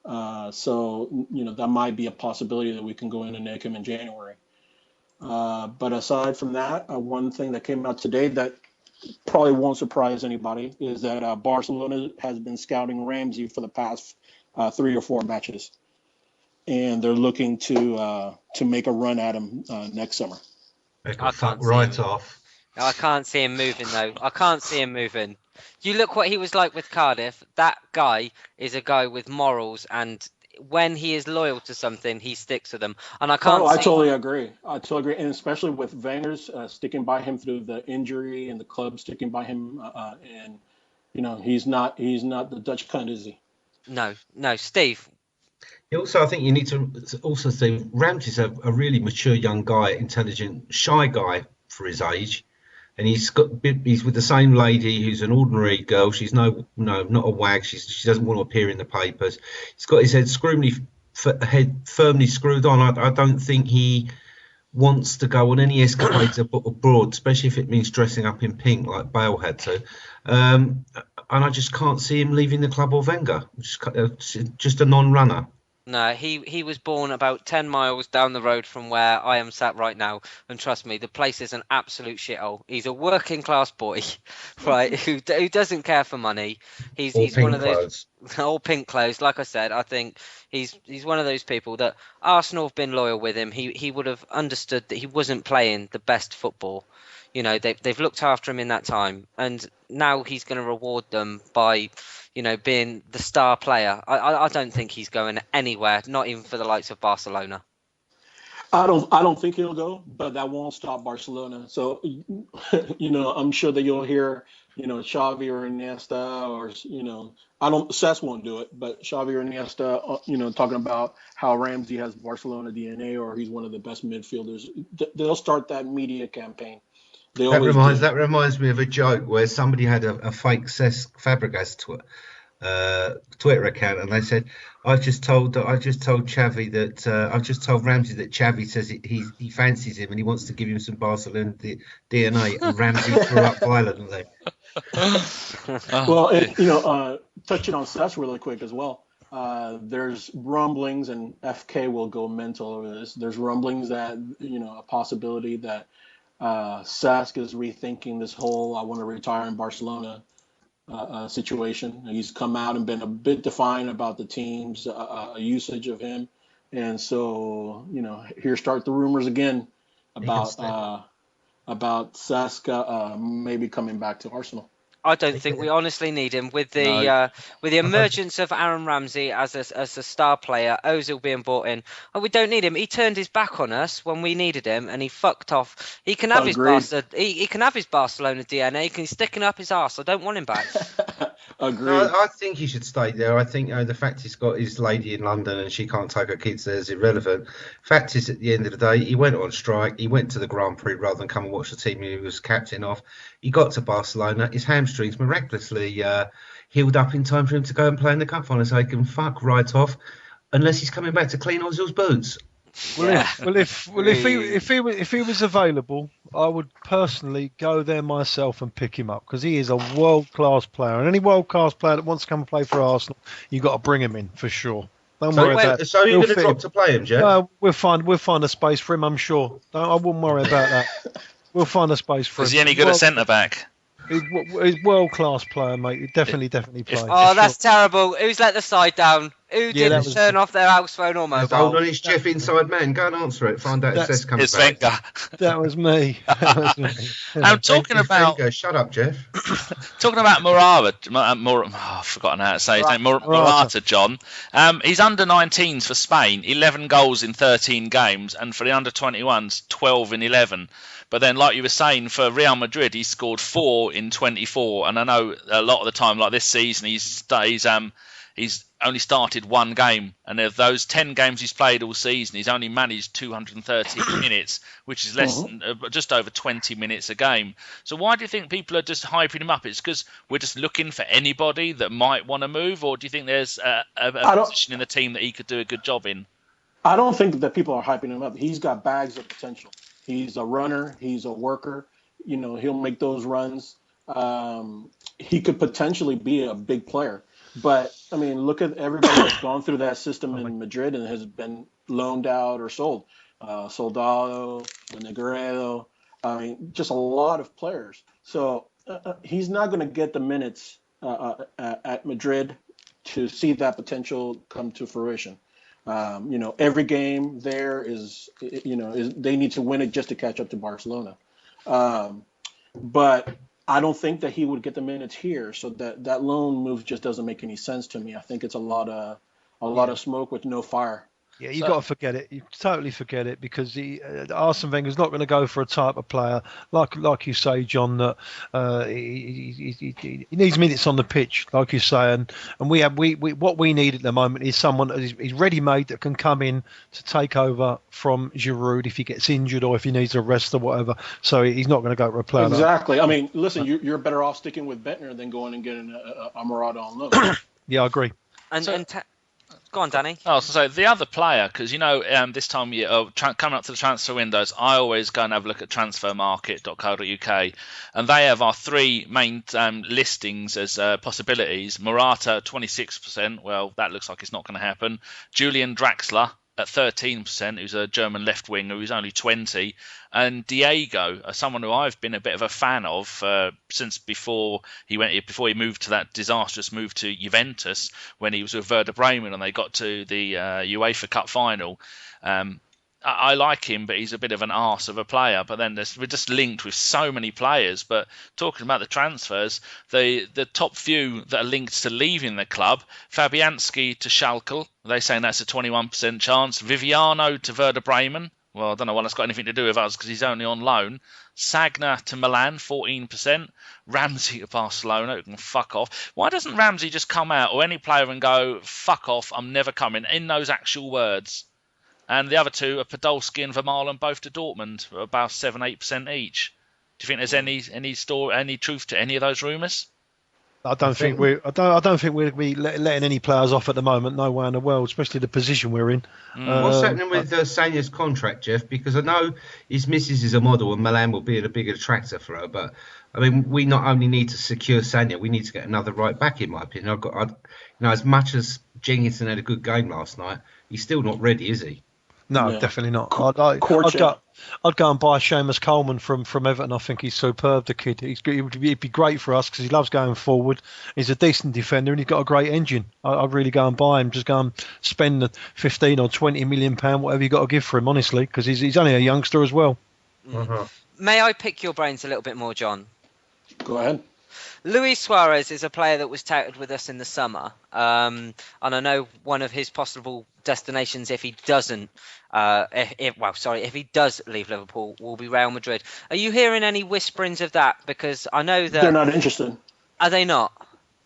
So that might be a possibility that we can go in and nick him in January. But aside from that, one thing that came out today that probably won't surprise anybody is that Barcelona has been scouting Ramsey for the past 3 or 4 matches, and they're looking to make a run at him next summer. They can fuck right off. I can't see him moving, though. I can't see him moving. You look what he was like with Cardiff. That guy is a guy with morals, and when he is loyal to something, he sticks to them. And I can't Oh, I see. totally agree. I totally agree, and especially with Wenger's sticking by him through the injury and the club sticking by him, and he's not the Dutch cunt, is he? No, no, Steve. Also, I think you need to also say Ramsey's a really mature young guy, intelligent, shy guy for his age, and he's with the same lady who's an ordinary girl. She's no not a wag. She doesn't want to appear in the papers. He's got his head firmly screwed on. I don't think he wants to go on any escapades abroad, especially if it means dressing up in pink like Bale had to. And I just can't see him leaving the club or Wenger. Just a non-runner. No, he was born about 10 miles down the road from where I am sat right now, and trust me, the place is an absolute shithole. He's a working class boy, right, who doesn't care for money. He's one of those all pink clothes. Like I said, I think he's one of those people that Arsenal have been loyal with him. He would have understood that he wasn't playing the best football. You know, they've looked after him in that time, and now he's going to reward them by, being the star player. I don't think he's going anywhere, not even for the likes of Barcelona. I don't think he'll go, but that won't stop Barcelona. So, I'm sure that you'll hear, Xavi or Iniesta Cesc won't do it, but Xavi or Iniesta, talking about how Ramsey has Barcelona DNA or he's one of the best midfielders. They'll start that media campaign. That reminds me of a joke where somebody had a fake Cesc Fabregas Twitter account, and they said, "I just told Xavi that I've just told Ramsey that Xavi says he fancies him and he wants to give him some Barcelona DNA," and Ramsey threw up violently. Well, touching on Cesc really quick as well. There's rumblings, and FK will go mental over this. There's rumblings that a possibility that Cesc is rethinking this whole "I want to retire in Barcelona" situation. He's come out and been a bit defiant about the team's usage of him, and so here start the rumors again about Cesc maybe coming back to Arsenal. I don't think we honestly need him with the emergence of Aaron Ramsey as a star player, Ozil being brought in. We don't need him. He turned his back on us when we needed him, and he fucked off. He can have he can have his Barcelona DNA. He can stick it up his arse. I don't want him back. Agreed. No, I think he should stay there. I think the fact he's got his lady in London and she can't take her kids there is irrelevant. Fact is, at the end of the day, he went on strike. He went to the Grand Prix rather than come and watch the team he was captain of. He got to Barcelona. His hamstrings miraculously healed up in time for him to go and play in the cup final. So he can fuck right off, unless he's coming back to clean Ozil's boots. If he was available, I would personally go there myself and pick him up, because he is a world-class player, and any world-class player that wants to come and play for Arsenal, you've got to bring him in for sure. Don't worry about that. So you're going to drop to play him, Geoff? We'll find a space for him, I'm sure. I wouldn't worry about that. We'll find a space for him. Is he any good at centre back? He's world-class player, mate. He definitely plays. Oh, that's terrible. Who's let the side down? Who didn't turn off their house phone or mobile? Hold on, it's Geoff inside man. Go and answer it. Find out if Cesc comes back. That was me. I'm talking about... Shut up, Geoff. Talking about I've forgotten how to say his name. Morata, John. He's under 19s for Spain, 11 goals in 13 games, and for the under 21s, 12 in 11. But then, like you were saying, for Real Madrid, he scored 4 in 24. And I know a lot of the time, like this season, he's only started one game. And of those 10 games he's played all season, he's only managed 213 minutes, which is less than just over 20 minutes a game. So why do you think people are just hyping him up? It's because we're just looking for anybody that might want to move? Or do you think there's a position in the team that he could do a good job in? I don't think that people are hyping him up. He's got bags of potential. He's a runner. He's a worker. He'll make those runs. He could potentially be a big player. But, I mean, look at everybody that's gone through that system in Madrid and has been loaned out or sold. Soldado, Negredo. I mean, just a lot of players. So he's not going to get the minutes at Madrid to see that potential come to fruition. Every game there is they need to win it just to catch up to Barcelona. But I don't think that he would get the minutes here. So that loan move just doesn't make any sense to me. I think it's a lot a lot of smoke with no fire. Yeah, you've got to forget it. You totally forget it because Arsene Wenger's not going to go for a type of player like you say, John. That he needs minutes on the pitch, like you say, and we what we need at the moment is someone that is ready-made that can come in to take over from Giroud if he gets injured or if he needs a rest or whatever. So he's not going to go for a player. Exactly. I mean, listen, you're better off sticking with Bendtner than going and getting a Murata on loan. Yeah, I agree. Go on, Danny. Oh, so the other player, because this time of year, coming up to the transfer windows, I always go and have a look at transfermarket.co.uk, and they have our three main listings as possibilities. Morata, 26%. Well, that looks like it's not going to happen. Julian Draxler at 13%, who's a German left winger who's only 20, and Diego, someone who I've been a bit of a fan of since before he moved to that disastrous move to Juventus when he was with Werder Bremen and they got to the UEFA Cup final. I like him, but he's a bit of an arse of a player. But then we're just linked with so many players. But talking about the transfers, the top few that are linked to leaving the club, Fabianski to Schalke, they're saying that's a 21% chance. Viviano to Werder Bremen. Well, I don't know why that's got anything to do with us because he's only on loan. Sagna to Milan, 14%. Ramsey to Barcelona, who can fuck off. Why doesn't Ramsey just come out, or any player, and go, fuck off, I'm never coming, in those actual words? And the other two are Podolski and Vermaelen, both to Dortmund, about 7-8% each. Do you think there's any truth to any of those rumours? I don't think we'll be letting any players off at the moment. No way in the world, especially the position we're in. What's happening with Sanya's contract, Geoff? Because I know his missus is a model and Milan will be a big attractor for her. But I mean, we not only need to secure Sanya, we need to get another right back. In my opinion, as much as Jenkinson had a good game last night, he's still not ready, is he? No, definitely not. I'd go and buy Seamus Coleman from Everton. I think he's superb, the kid. He'd be great for us because he loves going forward. He's a decent defender and he's got a great engine. I'd really go and buy him. Just go and spend the 15 or 20 million pound, whatever you got to give for him, honestly, because he's only a youngster as well. Mm. May I pick your brains a little bit more, John? Go ahead. Luis Suarez is a player that was touted with us in the summer, and I know one of his possible destinations, if he doesn't, if he does leave Liverpool, will be Real Madrid. Are you hearing any whisperings of that? Because I know that they're not interested. Are they not?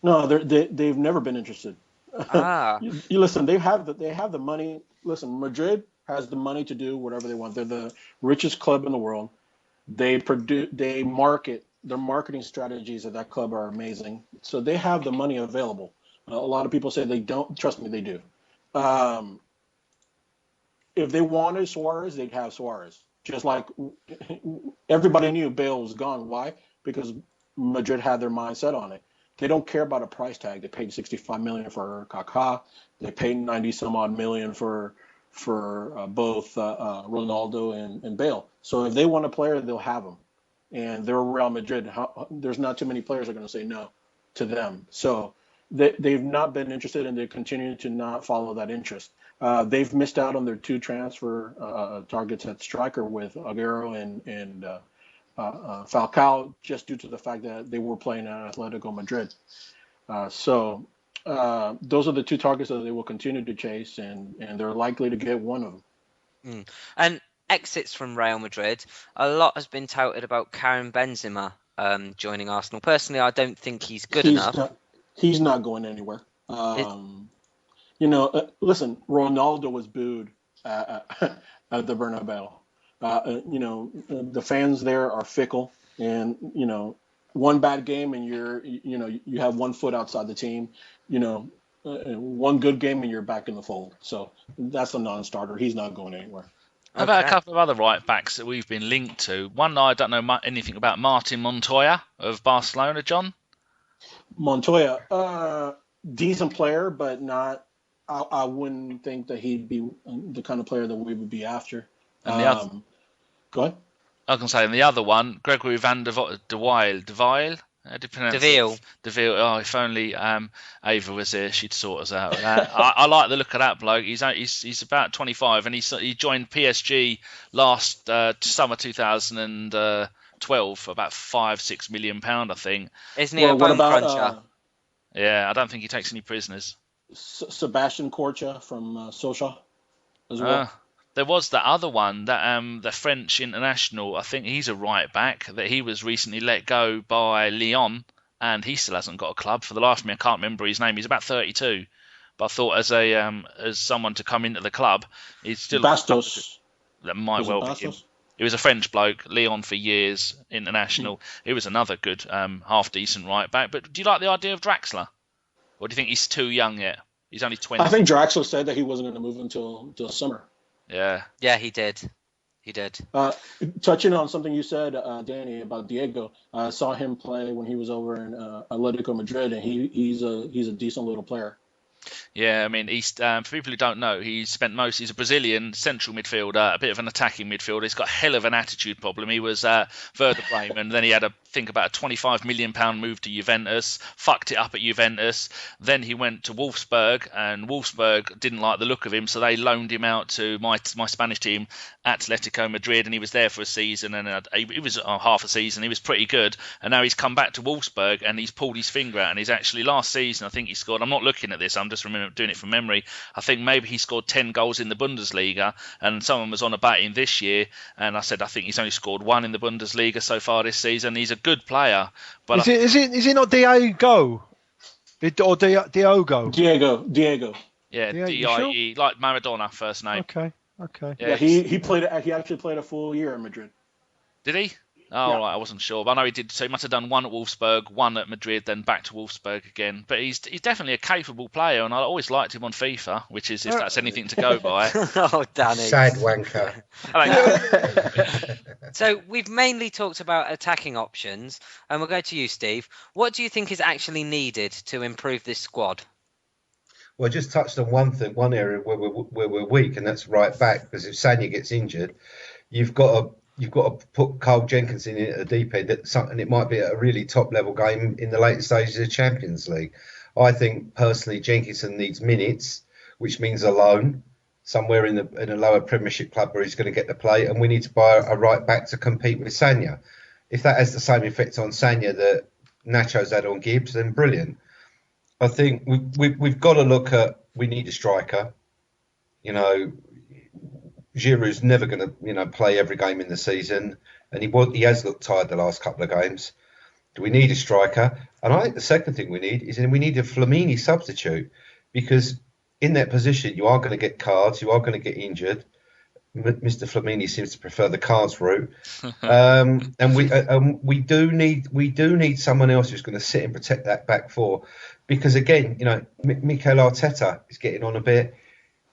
No, they've never been interested. Ah, you listen. They have the money. Listen, Madrid has the money to do whatever they want. They're the richest club in the world. They market. Their marketing strategies at that club are amazing. So they have the money available. A lot of people say they don't. Trust me, they do. If they wanted Suarez, they'd have Suarez. Just like everybody knew Bale was gone. Why? Because Madrid had their mindset on it. They don't care about a price tag. They paid 65 million for Kaká. They paid 90 some odd million for both Ronaldo and Bale. So if they want a player, they'll have him. And they're Real Madrid. There's not too many players that are going to say no to them. So they've not been interested, and they're continuing to not follow that interest. They've missed out on their two transfer targets at striker with Aguero and Falcao, just due to the fact that they were playing at Atletico Madrid. So those are the two targets that they will continue to chase, and they're likely to get one of them. And exits from Real Madrid, a lot has been touted about Karim Benzema joining Arsenal. Personally, I don't think he's good enough. He's not going anywhere. Listen, Ronaldo was booed at the Bernabeu. The fans there are fickle, and one bad game and you have 1 foot outside the team. One good game and you're back in the fold. So that's a non-starter. He's not going anywhere. How about a couple of other right backs that we've been linked to? One I don't know anything about, Martin Montoya of Barcelona, John. Montoya, decent player, but not. I wouldn't think that he'd be the kind of player that we would be after. And the other, go ahead. I can say, and the other one, Gregory van de Waal. Deville. Oh, if only Ava was here, she'd sort us out. I like the look of that bloke. He's about 25, and he joined PSG last summer 2012 for about £5-6 million, I think. Isn't he a bum cruncher? Yeah, I don't think he takes any prisoners. Sebastian Corcha from Sochaux as well. There was the other one, that the French international. I think he's a right back. That he was recently let go by Lyon, and he still hasn't got a club. For the life of me, I can't remember his name. He's about 32, but I thought as someone to come into the club, he's still Bastos. That might well be him. He was a French bloke, Lyon for years, international. He was another good, half decent right back. But do you like the idea of Draxler? Or do you think he's too young yet? He's only 20. I think Draxler said that he wasn't going to move until summer. Yeah. Yeah, he did. He did. Touching on something you said, Danny, about Diego, I saw him play when he was over in Atletico Madrid, and he's a decent little player. Yeah, I mean, for people who don't know, he's a Brazilian central midfielder, a bit of an attacking midfielder. He's got a hell of an attitude problem. He was Werder Bremen, then he had about a £25 million move to Juventus, fucked it up at Juventus. Then he went to Wolfsburg, and Wolfsburg didn't like the look of him, so they loaned him out to my Spanish team, Atletico Madrid, and he was there for a season, and he was half a season. He was pretty good, and now he's come back to Wolfsburg, and he's pulled his finger out, and he's actually, last season, I think he scored, I'm not looking at this, I'm just doing it from memory, I think maybe he scored 10 goals in the Bundesliga, and someone was on about him this year, and I said I think he's only scored 1 in the Bundesliga so far this season. He's a good player. But is it not Diego? Or Diogo? Diego. Yeah, D-I-E, D-I-E, like Maradona, first name. Okay. Yeah, he actually played a full year in Madrid. Did he? Oh, Yeah. right, I wasn't sure. But I know he did. So he must have done 1 at Wolfsburg, 1 at Madrid, then back to Wolfsburg again. But he's definitely a capable player, and I always liked him on FIFA, which is, if that's anything to go by. Oh, Danny. Sad wanker. So we've mainly talked about attacking options, and we'll go to you, Steve. What do you think is actually needed to improve this squad? Well, I just touched on one area where we're weak, and that's right back. Because if Sanya gets injured, you've got to put Carl Jenkinson in at the deep end, and it might be a really top level game in the later stages of the Champions League. I think personally Jenkinson needs minutes, which means a loan somewhere in a lower Premiership club where he's going to get the play, and we need to buy a right back to compete with Sanya. If that has the same effect on Sanya that Nacho's had on Gibbs, then brilliant. I think we've got to look at, we need a striker. You know, Giroud's never going to play every game in the season, and he has looked tired the last couple of games. Do we need a striker? And I think the second thing we need is we need a Flamini substitute, because in that position you are going to get cards, you are going to get injured. Mr. Flamini seems to prefer the cards route, and we do need someone else who's going to sit and protect that back four, because again, Mikel Arteta is getting on a bit.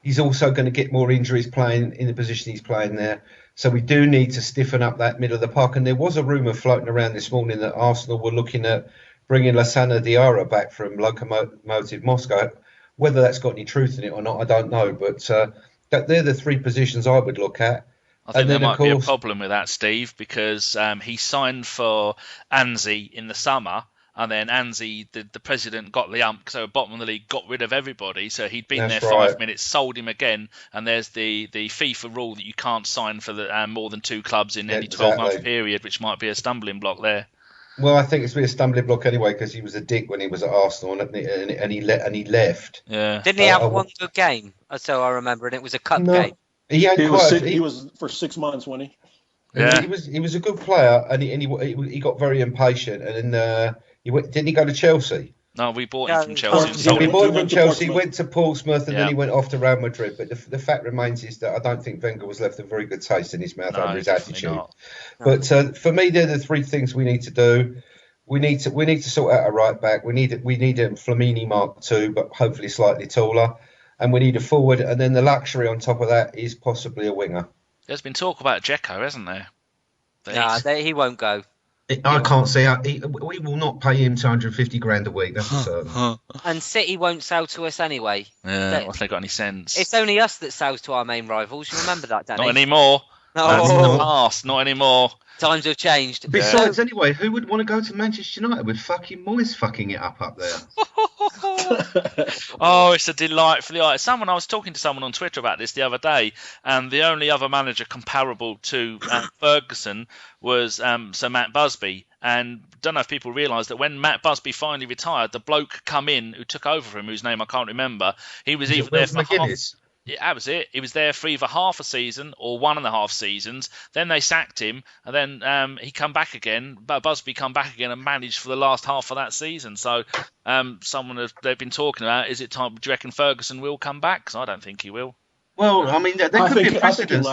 He's also going to get more injuries playing in the position he's playing there. So we do need to stiffen up that middle of the park. And there was a rumour floating around this morning that Arsenal were looking at bringing Lassana Diarra back from Lokomotiv Moscow. Whether that's got any truth in it or not, I don't know. But they're the 3 positions I would look at. I think there might be a problem with that, Steve, because he signed for Anzi in the summer. And then Anzi, the president, got the ump, so bottom of the league, got rid of everybody. So he'd been there 5 minutes, sold him again, and there's the FIFA rule that you can't sign for more than 2 clubs in any 12-month period, which might be a stumbling block there. Well, I think it's been a stumbling block anyway, because he was a dick when he was at Arsenal, and he left. Yeah. Didn't he have one good game? So I remember, and it was a cup game. He was for 6 months, wasn't he? Yeah. He was a good player, and he got very impatient, and then. Didn't he go to Chelsea? No, we bought him from Chelsea. We bought him from Chelsea, went to Portsmouth, and then he went off to Real Madrid. But the fact remains is that I don't think Wenger was left a very good taste in his mouth over his attitude. Not. But for me, they're the 3 things we need to do. We need to sort out a right back. We need a Flamini Mark II, but hopefully slightly taller. And we need a forward. And then the luxury on top of that is possibly a winger. There's been talk about Dzeko, hasn't there? Nah, he won't go. I can't see how we will not pay him 250 grand a week. That's for certain. And City won't sell to us anyway. Yeah, if they got any sense. It's only us that sells to our main rivals. You remember that, Danny? Not anymore. No. That's in the past. Not anymore. Times have changed. Besides, anyway, who would want to go to Manchester United with fucking Moyes fucking it up there? Oh, it's a delightfully. I was talking to someone on Twitter about this the other day, and the only other manager comparable to Ferguson was Sir Matt Busby. And don't know if people realise that when Matt Busby finally retired, the bloke come in who took over from him, whose name I can't remember, he was either there for McGuinness? Yeah, that was it. He was there for either half a season or 1.5 seasons. Then they sacked him, and then he come back again. But Busby come back again and managed for the last half of that season. So they've been talking about, is it time? Do you reckon Ferguson will come back? Because I don't think he will. Well, I mean, there could be precedents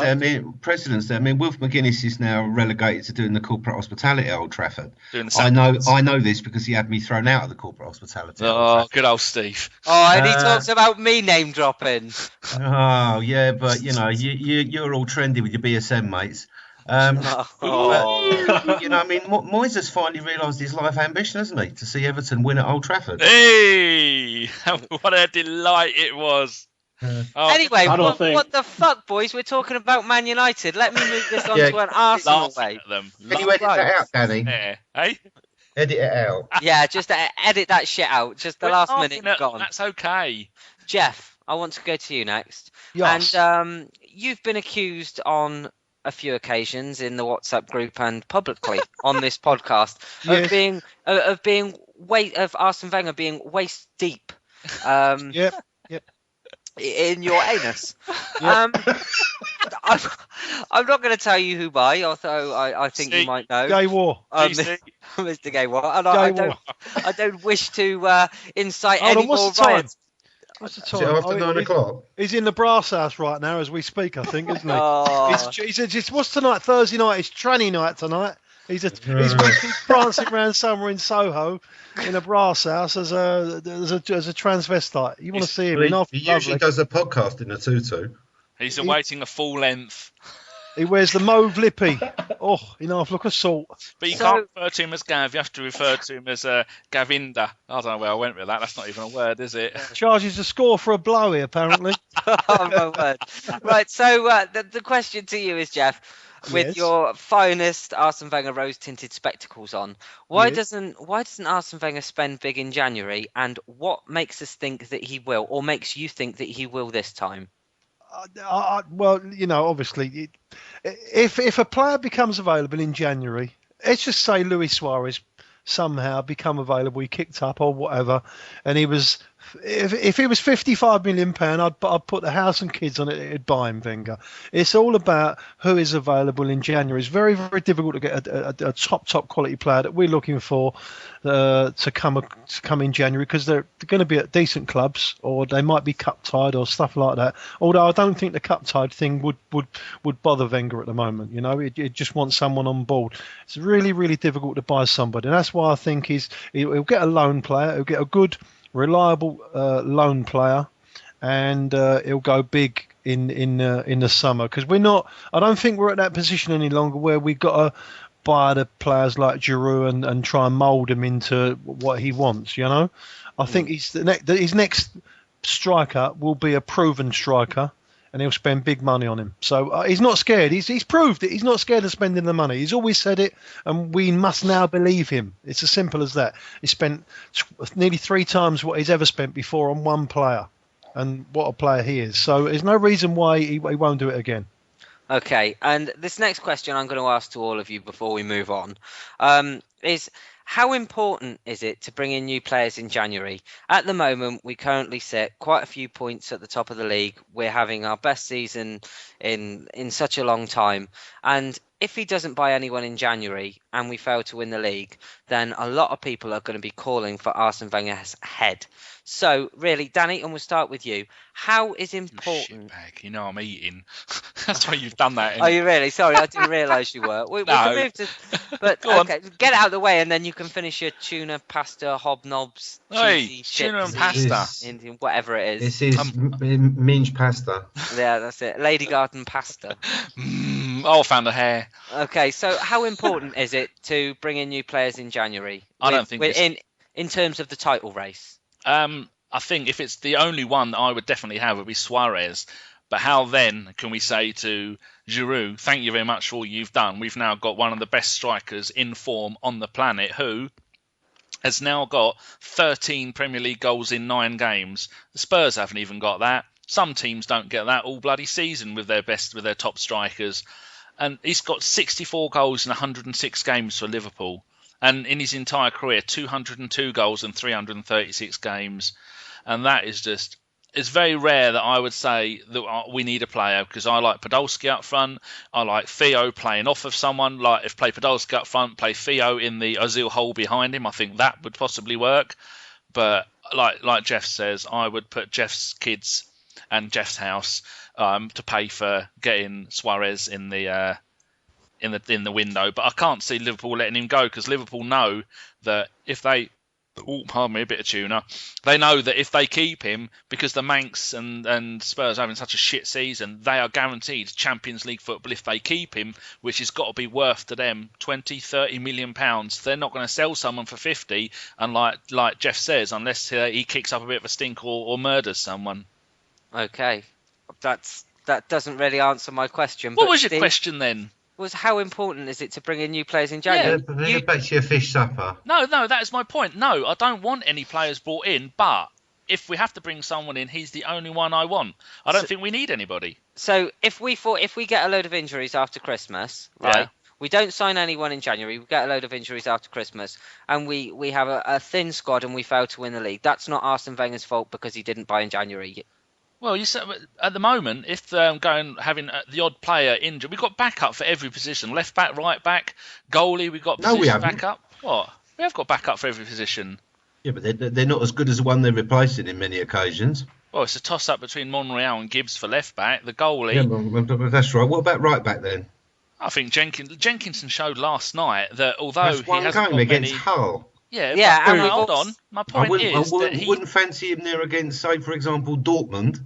there. I mean, Wilf McGuinness is now relegated to doing the corporate hospitality at Old Trafford. I know this because he had me thrown out of the corporate hospitality. Oh, good old Steve. Oh, and he talks about me name dropping. Oh, yeah, but you're all trendy with your BSM mates. But, I mean, Moyes has finally realised his life ambition, hasn't he? To see Everton win at Old Trafford. Hey, what a delight it was. Anyway, what the fuck, boys? We're talking about Man United. Let me move this on to an Arsenal way. Can you edit that out, Danny? Yeah. Hey? Edit it out. Yeah, just edit that shit out. Just the last minute gone. That's okay. Geoff, I want to go to you next. Yes. And you've been accused on a few occasions in the WhatsApp group and publicly on this podcast of Arsene Wenger being waist deep. Yep. In your anus. I'm not going to tell you who by, although I think you might know. Gay War. Mr. Gay War. And I don't wish to incite any more riots. What's the time? Is it after 9 o'clock? He's in the brass house right now as we speak, I think, isn't he? Oh. What's tonight? Thursday night. It's tranny night tonight. He's prancing around somewhere in Soho in a brass house as a transvestite. You want to see him? He usually does a podcast in a tutu. He's awaiting a full length. He wears the mauve lippy. Oh, look of salt. But you can't refer to him as Gav. You have to refer to him as Gavinda. I don't know where I went with that. That's not even a word, is it? Charges a score for a blowy, apparently. Oh, my word. Right, so the question to you is, Geoff, with your finest Arsene Wenger rose-tinted spectacles on, why doesn't Arsene Wenger spend big in January, and what makes us think that he will, or makes you think that he will this time? Well, obviously, if a player becomes available in January, let's just say Luis Suarez somehow become available, he kicked up or whatever, and he was, if he was £55 million, I'd put the house and kids on it, it'd buy him, Wenger. It's all about who is available in January. It's very, very difficult to get a top quality player that we're looking for to come in January, because they're going to be at decent clubs, or they might be cup tied or stuff like that. Although I don't think the cup tied thing would bother Wenger at the moment. It just wants someone on board. It's really, really difficult to buy somebody, and that's why I think he'll get a loan player. He'll get a good, reliable loan player, and he'll go big in the summer, because I don't think we're at that position any longer where we've got to buy the players like Giroud and try and mould him into what he wants. I think his next striker will be a proven striker, and he'll spend big money on him. So he's not scared. He's proved it. He's not scared of spending the money. He's always said it, and we must now believe him. It's as simple as that. He spent nearly 3 times what he's ever spent before on one player, and what a player he is. So there's no reason why he won't do it again. Okay, and this next question I'm going to ask to all of you before we move on is, how important is it to bring in new players in January? At the moment, we currently sit quite a few points at the top of the league. We're having our best season in such a long time. And if he doesn't buy anyone in January and we fail to win the league, then a lot of people are going to be calling for Arsene Wenger's head. So, really, Danny, and we'll start with you. How is important... Shitbag. I'm eating. That's why you've done that. Are you really? Sorry, I didn't realise you were. We can move to... But, okay, get it out of the way, and then you can finish your tuna, pasta, hobnobs, cheesy tuna chips, and pasta. Indian, whatever it is. This is minge pasta. Yeah, that's it. Lady Garden pasta. I found a hair. Okay, so how important is it to bring in new players in January? I don't think in terms of the title race. I think if it's the only one that I would definitely have would be Suarez. But how then can we say to Giroud, thank you very much for all you've done? We've now got one of the best strikers in form on the planet who has now got 13 Premier League goals in 9 games. The Spurs haven't even got that. Some teams don't get that all bloody season with their top strikers. And he's got 64 goals in 106 games for Liverpool. And in his entire career, 202 goals in 336 games. And that is just... It's very rare that I would say that we need a player, because I like Podolski up front. I like Theo playing off of someone. Like if play Podolski up front, play Theo in the Ozil hole behind him. I think that would possibly work. But like Geoff says, I would put Geoff's kids and Geoff's house to pay for getting Suarez in the window. But I can't see Liverpool letting him go, because Liverpool know that if they... Oh, pardon me, a bit of tuna. They know that if they keep him, because the Manx and Spurs are having such a shit season, they are guaranteed Champions League football if they keep him, which has got to be worth to them 20, 30 million pounds. They're not going to sell someone for 50, and like Geoff says, unless he kicks up a bit of a stink or murders someone. Okay, that doesn't really answer my question. What was your question then? Was how important is it to bring in new players in January? Yeah, it makes you a fish supper. No, that is my point. No, I don't want any players brought in, but if we have to bring someone in, he's the only one I want. I don't think we need anybody. So if we get a load of injuries after Christmas, right? Yeah. We don't sign anyone in January, we get a load of injuries after Christmas, and we have a thin squad and we fail to win the league. That's not Arsene Wenger's fault because he didn't buy in January. Well, you said at the moment, if having the odd player injured, we've got backup for every position: left back, right back, goalie. We've got backup. What? We have got backup for every position. Yeah, but they're not as good as the one they're replacing in many occasions. Well, it's a toss-up between Monreal and Gibbs for left back. The goalie. Yeah, but that's right. What about right back then? I think Jenkinson showed last night that although That's one he hasn't game got against many... Hull. Yeah, and hold on. My point is that he wouldn't fancy him there against, say, for example, Dortmund.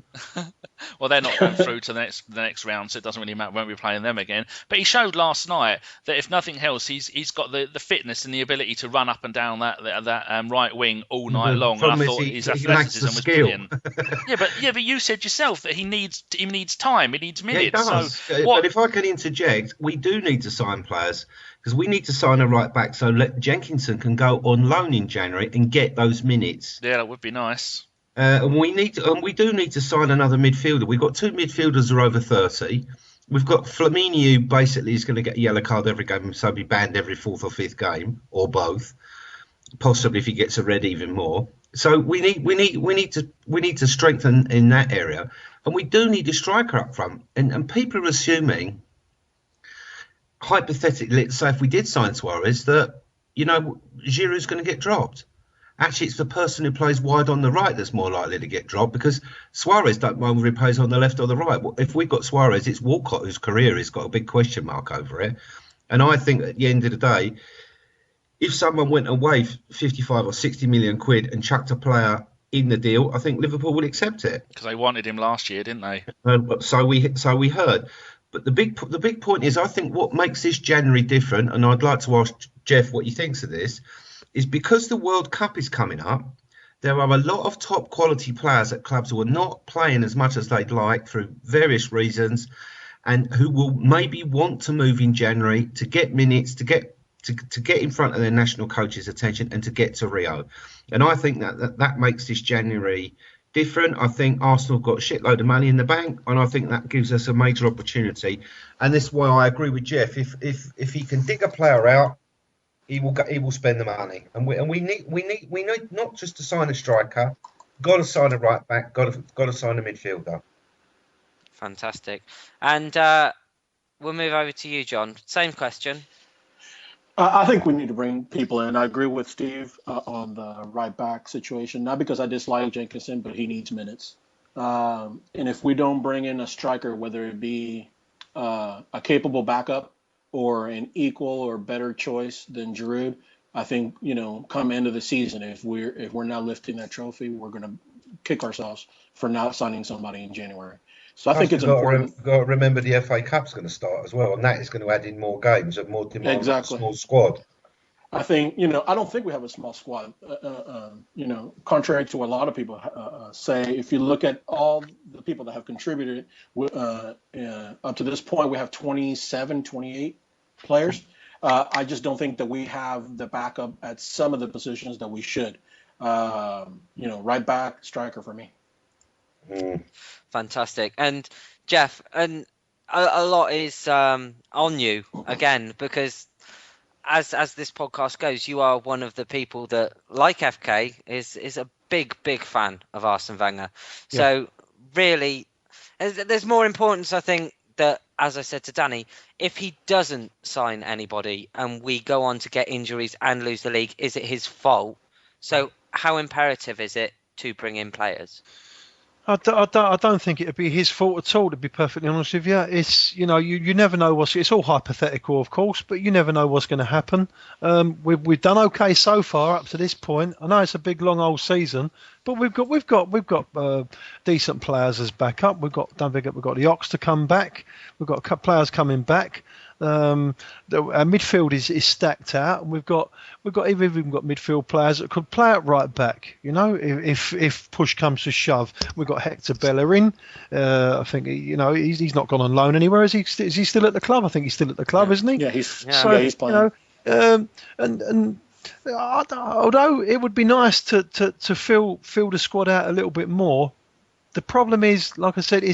Well, they're not going through to the next round, so it doesn't really matter. Won't be playing them again. But he showed last night that if nothing else, he's got the fitness and the ability to run up and down that right wing all night long. And I thought his athleticism was brilliant. But you said yourself that he needs time. He needs minutes. Yeah, he does. So but if I can interject, we do need to sign players, because we need to sign a right back so Jenkinson can go on loan in January and get those minutes. Yeah, that would be nice. And we do need to sign another midfielder. We've got 2 midfielders who are over 30. We've got Flamini, who basically is going to get a yellow card every game, so be banned every 4th or 5th game, or both. Possibly if he gets a red, even more. So we need to strengthen in that area, and we do need a striker up front. And people are assuming, hypothetically, let's say if we did sign Suarez, that Giroud's going to get dropped. Actually, it's the person who plays wide on the right that's more likely to get dropped, because Suarez don't mind whether he plays on the left or the right. If we've got Suarez, it's Walcott whose career has got a big question mark over it. And I think at the end of the day, if someone went away 55 or 60 million quid and chucked a player in the deal, I think Liverpool would accept it. Because they wanted him last year, didn't they? So we heard. But the big point is, I think what makes this January different, and I'd like to ask Geoff what he thinks of this, is because the World Cup is coming up, there are a lot of top quality players at clubs who are not playing as much as they'd like through various reasons, and who will maybe want to move in January to get minutes, to get in front of their national coach's attention, and to get to Rio. And I think that makes this January different. I think Arsenal have got a shitload of money in the bank, and I think that gives us a major opportunity. And this is why I agree with Geoff. If he can dig a player out, he will spend the money. And we need not just to sign a striker, got to sign a right back, got to sign a midfielder. Fantastic. And we'll move over to you, John. Same question. I think we need to bring people in. I agree with Steve on the right back situation, not because I dislike Jenkinson, but he needs minutes. And if we don't bring in a striker, whether it be a capable backup or an equal or better choice than Giroud, I think, come end of the season, if we're not lifting that trophy, we're going to kick ourselves for not signing somebody in January. So I think it's important. Got to remember the FA Cup's going to start as well, and that is going to add in more games and more demand on a small squad. I think, I don't think we have a small squad. Contrary to what a lot of people say, if you look at all the people that have contributed up to this point, we have 27, 28 players. I just don't think that we have the backup at some of the positions that we should. Right back, striker for me. Fantastic. And Geoff, and a lot is on you again, because as this podcast goes, you are one of the people that, like FK, is a big fan of Arsene Wenger. Yeah. So really, there's more importance, I think, that, as I said to Danny, if he doesn't sign anybody and we go on to get injuries and lose the league, is it his fault? So how imperative is it to bring in players? I don't think it'd be his fault at all, to be perfectly honest with you. It's, you never know it's all hypothetical, of course, but you never know what's going to happen. We've done okay so far up to this point. I know it's a big, long old season, but we've got decent players as backup. Don't forget, we've got the Ox to come back. We've got a couple players coming back. Our midfield is stacked out, and we've even got midfield players that could play at right back. If push comes to shove, we've got Hector Bellerin. I think he's not gone on loan anywhere. Is he still at the club? I think he's still at the club, isn't he? Yeah, he's playing. And although it would be nice to fill the squad out a little bit more, the problem is, like I said,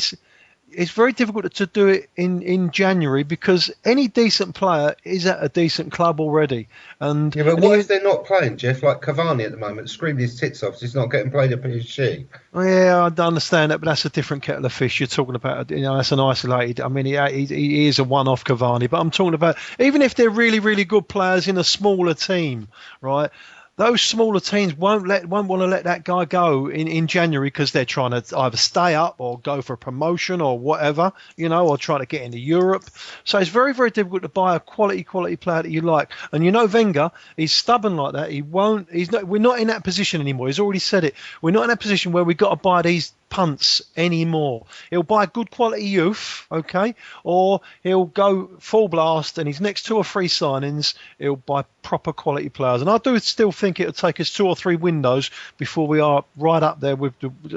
it's very difficult to do it in January, because any decent player is at a decent club already. And yeah, but what if they're not playing, Geoff? Like Cavani at the moment, screamed his tits off. He's not getting played at PSG. Yeah, I understand that, but that's a different kettle of fish. You're talking about, that's an isolated. I mean, he is a one-off Cavani, but I'm talking about, even if they're really, really good players in a smaller team, right? Those smaller teams won't want to let that guy go in January, because they're trying to either stay up or go for a promotion or whatever, or try to get into Europe. So it's very, very difficult to buy a quality player that you like. And Wenger, he's stubborn like that. We're not in that position anymore. He's already said it. We're not in that position where we've got to buy these punts anymore. He'll buy good quality youth, okay, or he'll go full blast, and his next 2 or 3 signings he'll buy proper quality players. And I do still think it'll take us 2 or 3 windows before we are right up there with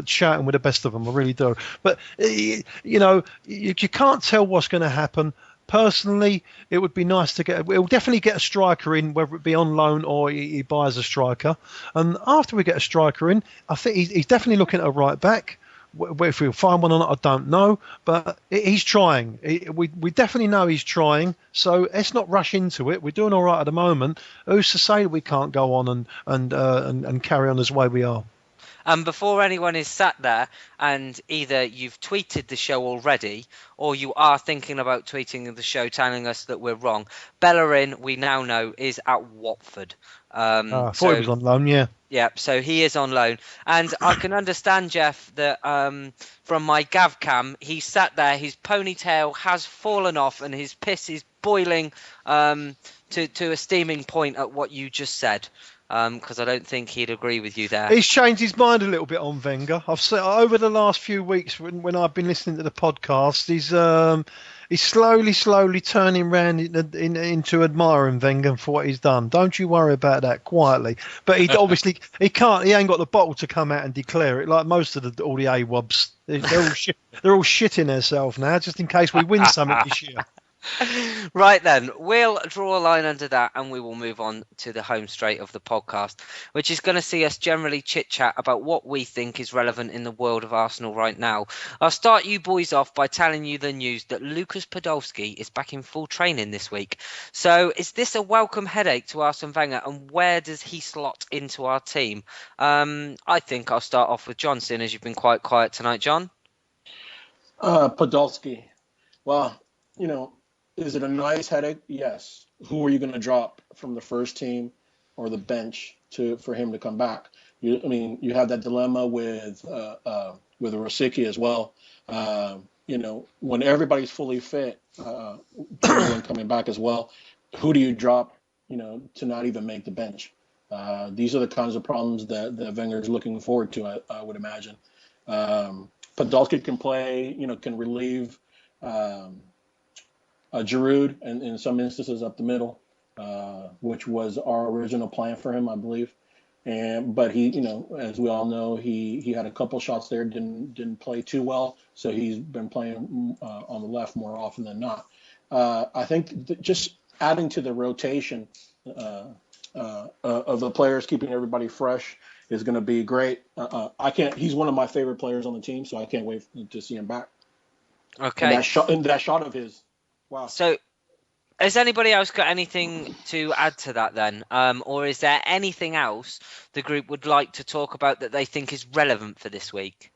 shouting with the best of them. I really do. But you can't tell what's going to happen. Personally, it would be nice to we'll definitely get a striker in, whether it be on loan or he buys a striker. And after we get a striker in, I think he's definitely looking at a right back. If we'll find one or not, I don't know. But he's trying. We definitely know he's trying. So let's not rush into it. We're doing all right at the moment. Who's to say that we can't go on and carry on as the way we are? And before anyone is sat there and either you've tweeted the show already or you are thinking about tweeting the show telling us that we're wrong, Bellerin, we now know, is at Watford. I thought he was on loan, yeah. Yeah, so he is on loan. And I can understand, Geoff, that from my gav cam, he sat there, his ponytail has fallen off and his piss is boiling to a steaming point at what you just said. Because I don't think he'd agree with you there. He's changed his mind a little bit on Wenger. I've said over the last few weeks when I've been listening to the podcast, he's slowly turning round into admiring Wenger for what he's done. Don't you worry about that, quietly. But he obviously he ain't got the bottle to come out and declare it like most of all the AWOBs. They're all shitting themselves now, just in case we win something this year. Right then, we'll draw a line under that and we will move on to the home straight of the podcast, which is going to see us generally chit-chat about what we think is relevant in the world of Arsenal right now. I'll start you boys off by telling you the news that Lukas Podolski is back in full training this week. So is this a welcome headache to Arsene Wenger, and where does he slot into our team? I think I'll start off with John, seeing as you've been quite quiet tonight, John. Podolski. Well, is it a nice headache? Yes. Who are you going to drop from the first team or the bench for him to come back? You have that dilemma with Rosicky as well. When everybody's fully fit, coming back as well, who do you drop? To not even make the bench. These are the kinds of problems that Wenger is looking forward to. I would imagine. Podolski can play. Can relieve. Giroud, and in some instances up the middle. which was our original plan for him, I believe. But he, as we all know, he had a couple shots there, didn't play too well, so he's been playing on the left more often than not. I think just adding to the rotation of the players, keeping everybody fresh is going to be great. He's one of my favorite players on the team, so I can't wait to see him back. Okay. And that shot of his, wow. So, has anybody else got anything to add to that then? Or is there anything else the group would like to talk about that they think is relevant for this week?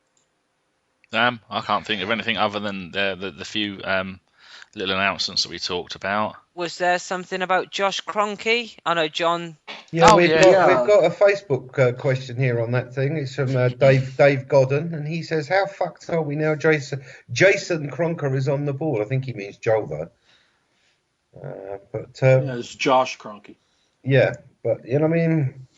I can't think of anything other than the few little announcements that we talked about. Was there something about Josh Kroenke? I know John. Yeah, we've yeah. got a Facebook question here on that thing. It's from Dave Godden, and he says, "How fucked are we now? Jason Kroenke is on the board." I think he means Joel though. It's Josh Kroenke. Yeah, but I mean,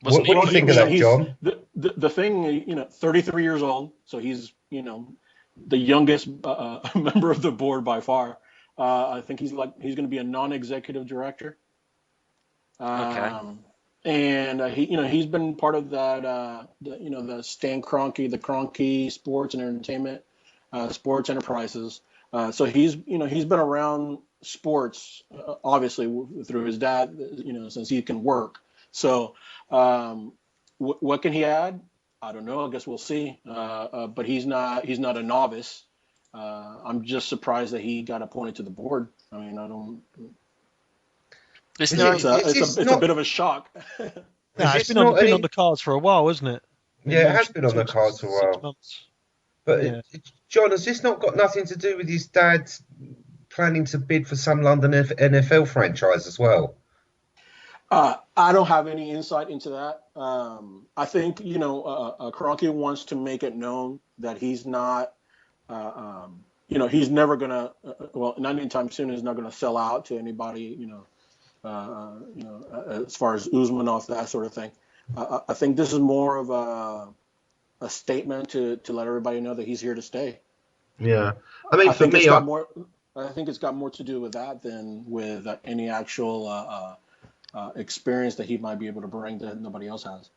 Wasn't what do you think of that, John? The thing, 33 years old, so he's, the youngest member of the board by far. I think he's going to be a non-executive director. Okay. And he's been part of that, the Stan Kroenke, the Kroenke Sports and Entertainment, Sports Enterprises. So he's been around sports, obviously through his dad, since he can work. So what can he add? I don't know. I guess we'll see. But he's not a novice. I'm just surprised that he got appointed to the board. I mean, I don't. It's a bit of a shock. It's been on the cards for a while, isn't it? Yeah, it has been on the cards for a while. 6 months. But John, has this not got nothing to do with his dad planning to bid for some London NFL franchise as well? I don't have any insight into that. I think Kroenke wants to make it known that he's not, he's never gonna, not anytime soon, is not gonna sell out to anybody, as far as Usmanov, that sort of thing. I think this is more of a statement to let everybody know that he's here to stay. Yeah, I mean, I think it's got more to do with that than with any actual experience that he might be able to bring that nobody else has.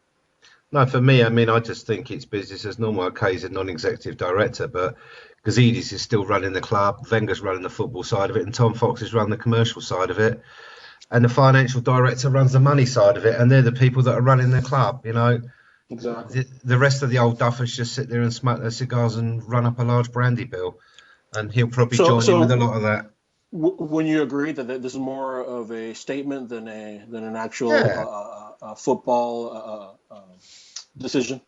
No, for me, I mean, I just think it's business as normal. Okay, he's a non-executive director, but Gazidis is still running the club, Wenger's running the football side of it, and Tom Fox is running the commercial side of it, and the financial director runs the money side of it, and they're the people that are running the club, Exactly. The rest of the old duffers just sit there and smoke their cigars and run up a large brandy bill, and he'll probably join in with a lot of that. When you agree that this is more of a statement than an actual football decision?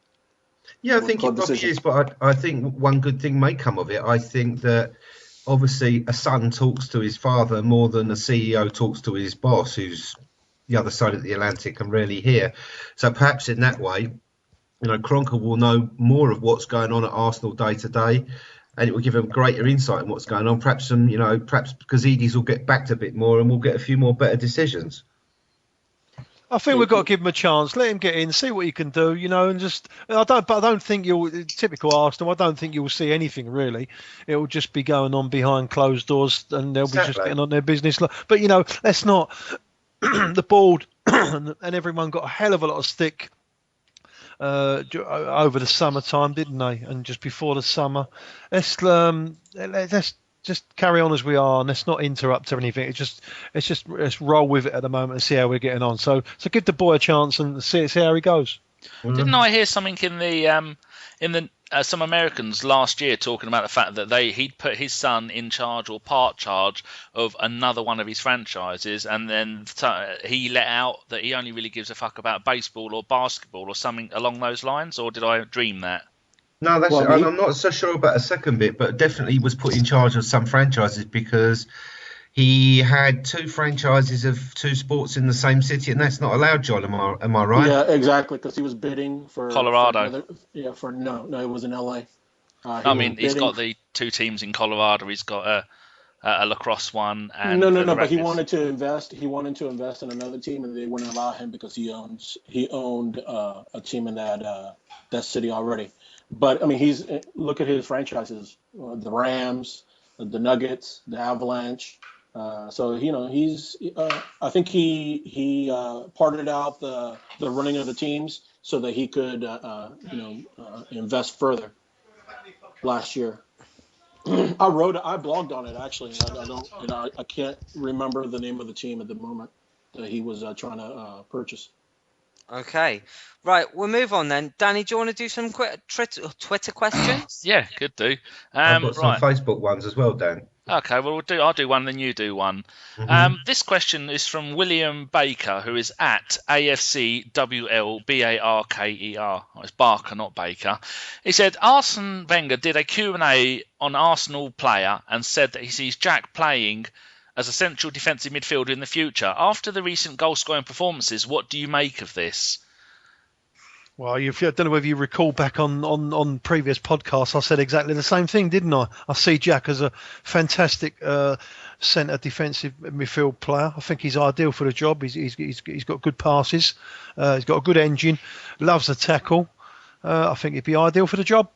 Yeah, I think it probably is, but I think one good thing may come of it. I think that obviously a son talks to his father more than a CEO talks to his boss, who's the other side of the Atlantic and rarely here. So perhaps in that way, Kroenke will know more of what's going on at Arsenal day to day, and it will give him greater insight in what's going on. Perhaps perhaps Gazidis will get backed a bit more, and we'll get a few more better decisions. I think we've got to give him a chance, let him get in, see what he can do, and just. I don't think typical Arsenal. I don't think you'll see anything really. It will just be going on behind closed doors, and they'll be just getting on their business. But let's not. The board and everyone got a hell of a lot of stick over the summertime, didn't they? And just before the summer, let's just carry on as we are, and let's not interrupt or anything. Let's roll with it at the moment and see how we're getting on. So give the boy a chance and see how he goes. Didn't I hear something in the some Americans last year talking about the fact that he'd put his son in charge or part charge of another one of his franchises, and then he let out that he only really gives a fuck about baseball or basketball or something along those lines? Or did I dream that? No, I'm not so sure about a second bit, but definitely he was put in charge of some franchises because he had two franchises of two sports in the same city, and that's not allowed, John. Am I right? Yeah, exactly, because he was bidding for Colorado. No, it was in LA. He's got the two teams in Colorado. He's got a lacrosse one. And no. But he wanted to invest. He wanted to invest in another team, and they wouldn't allow him because he owned a team in that city already. But I mean, look at his franchises: the Rams, the Nuggets, the Avalanche. So I think he parted out the running of the teams so that he could invest further last year. I blogged on it actually. I can't remember the name of the team at the moment that he was trying to purchase. Okay, right. We'll move on then. Danny, do you want to do some quick Twitter questions? Yeah, could do. I've got some Right. Facebook ones as well, Dan. Okay, well, I'll do one, then you do one. This question is from William Baker, who is at AFCWLBARKER. Oh, it's Barker, not Baker. He said, Arsene Wenger did a Q&A on Arsenal player and said that he sees Jack playing as a central defensive midfielder in the future. After the recent goal-scoring performances, what do you make of this? Well, I don't know whether you recall back on previous podcasts, I said exactly the same thing, didn't I? I see Jack as a fantastic centre defensive midfield player. I think he's ideal for the job. He's got good passes. He's got a good engine. Loves the tackle. I think he'd be ideal for the job.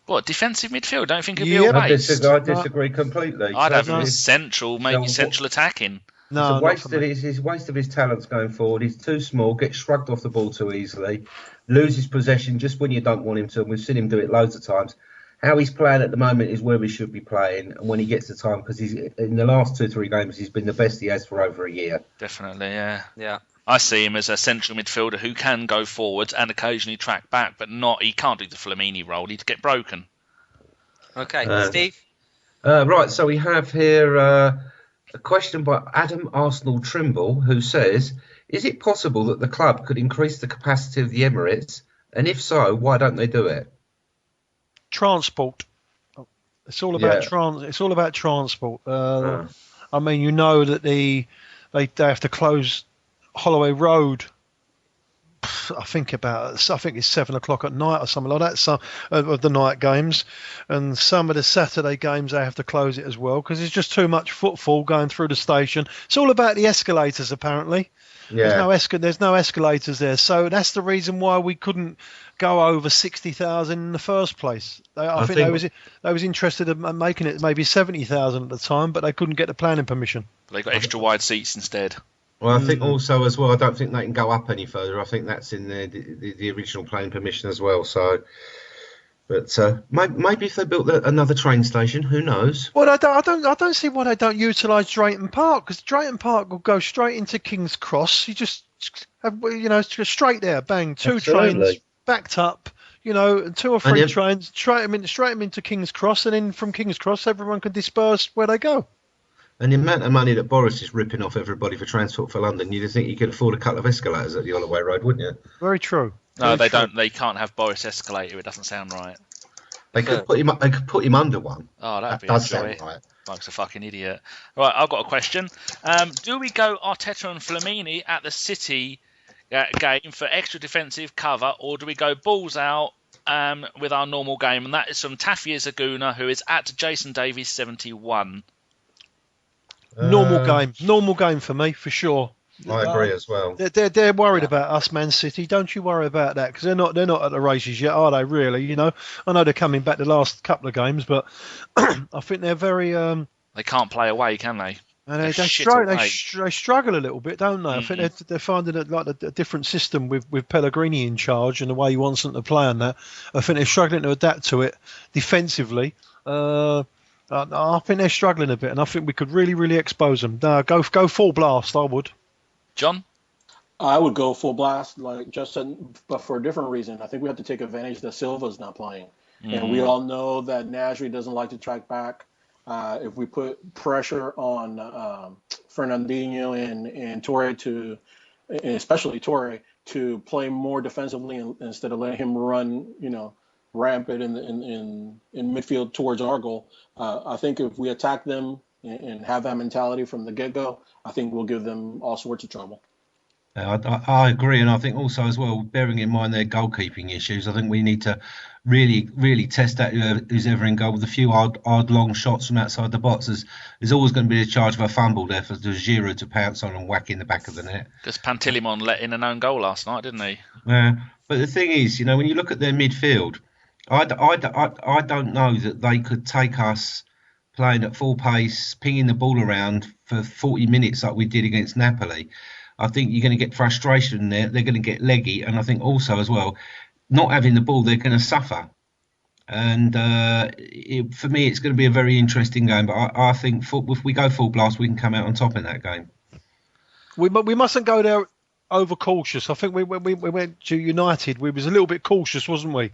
What, defensive midfield? Don't think he'd be a waste? I disagree completely. I'd have him as central, maybe central attacking. No, it's a waste of his talents going forward. He's too small, gets shrugged off the ball too easily, loses possession just when you don't want him to. And we've seen him do it loads of times. How he's playing at the moment is where he should be playing, and when he gets the time, because he's in the last 2-3 games, he's been the best he has for over a year. Definitely, yeah. Yeah. I see him as a central midfielder who can go forwards and occasionally track back, but he can't do the Flamini role. He'd get broken. Okay, Steve? Right, so we have here a question by Adam Arsenal Trimble, who says, is it possible that the club could increase the capacity of the Emirates? And if so, why don't they do it? Transport. It's all about it's all about transport. I mean, you know that they have to close Holloway Road. I think it's 7 o'clock at night or something like that. Some of the night games, and some of the Saturday games they have to close it as well because there's just too much footfall going through the station. It's all about the escalators, apparently. Yeah. There's no escalators there, so that's the reason why we couldn't go over 60,000 in the first place. I think they was interested in making it maybe 70,000 at the time, but they couldn't get the planning permission. They got extra wide seats instead. Well, I think also as well, I don't think they can go up any further. I think that's in the original planning permission as well. So, but maybe if they built another train station, who knows? Well, I don't see why they don't utilise Drayton Park, because Drayton Park will go straight into King's Cross. You just have, just straight there, bang, two trains backed up, and 2 or 3 trains, straight them into King's Cross, and then from King's Cross, everyone can disperse where they go. And the amount of money that Boris is ripping off everybody for Transport for London, you'd think you could afford a couple of escalators at the Holloway Road, wouldn't you? Very true. No, they don't. They can't have Boris escalator. It doesn't sound right. They could put him. They could put him under one. Oh, that'd be a joy. Right. Mike's a fucking idiot. Right, I've got a question. Do we go Arteta and Flamini at the City game for extra defensive cover, or do we go balls out with our normal game? And that is from Tafia Zaguna, who is at Jason Davies 71. Normal game for me, for sure. I agree as well. They're worried about us, Man City. Don't you worry about that, because they're not at the races yet, are they? Really? I know they're coming back the last couple of games, but I think they're very. They can't play away, can they? And they struggle a little bit, don't they? I think they're finding a different system with Pellegrini in charge and the way he wants them to play on that. I think they're struggling to adapt to it defensively. I think they're struggling a bit, and I think we could really, really expose them. Go full blast, I would. John? I would go full blast, like just said, but for a different reason. I think we have to take advantage that Silva's not playing. And we all know that Nasri doesn't like to track back. If we put pressure on Fernandinho and Torre especially Torre, to play more defensively instead of letting him run, rampant in midfield towards our goal. I think if we attack them and have that mentality from the get-go, I think we'll give them all sorts of trouble. I agree, and I think also as well, bearing in mind their goalkeeping issues, I think we need to really, really test out who's ever in goal with a few odd long shots from outside the box. There's always going to be a charge of a fumble there for Giroud to pounce on and whack in the back of the net. Because Pantilimon let in an own goal last night, didn't he? Yeah, but the thing is, when you look at their midfield, I don't know that they could take us playing at full pace, pinging the ball around for 40 minutes like we did against Napoli, I think you're going to get frustration there. They're going to get leggy. And I think also as well, not having the ball, they're going to suffer. And for me, it's going to be a very interesting game. But I think if we go full blast, we can come out on top in that game. We mustn't go there over cautious. I think we went to United. We was a little bit cautious, wasn't we?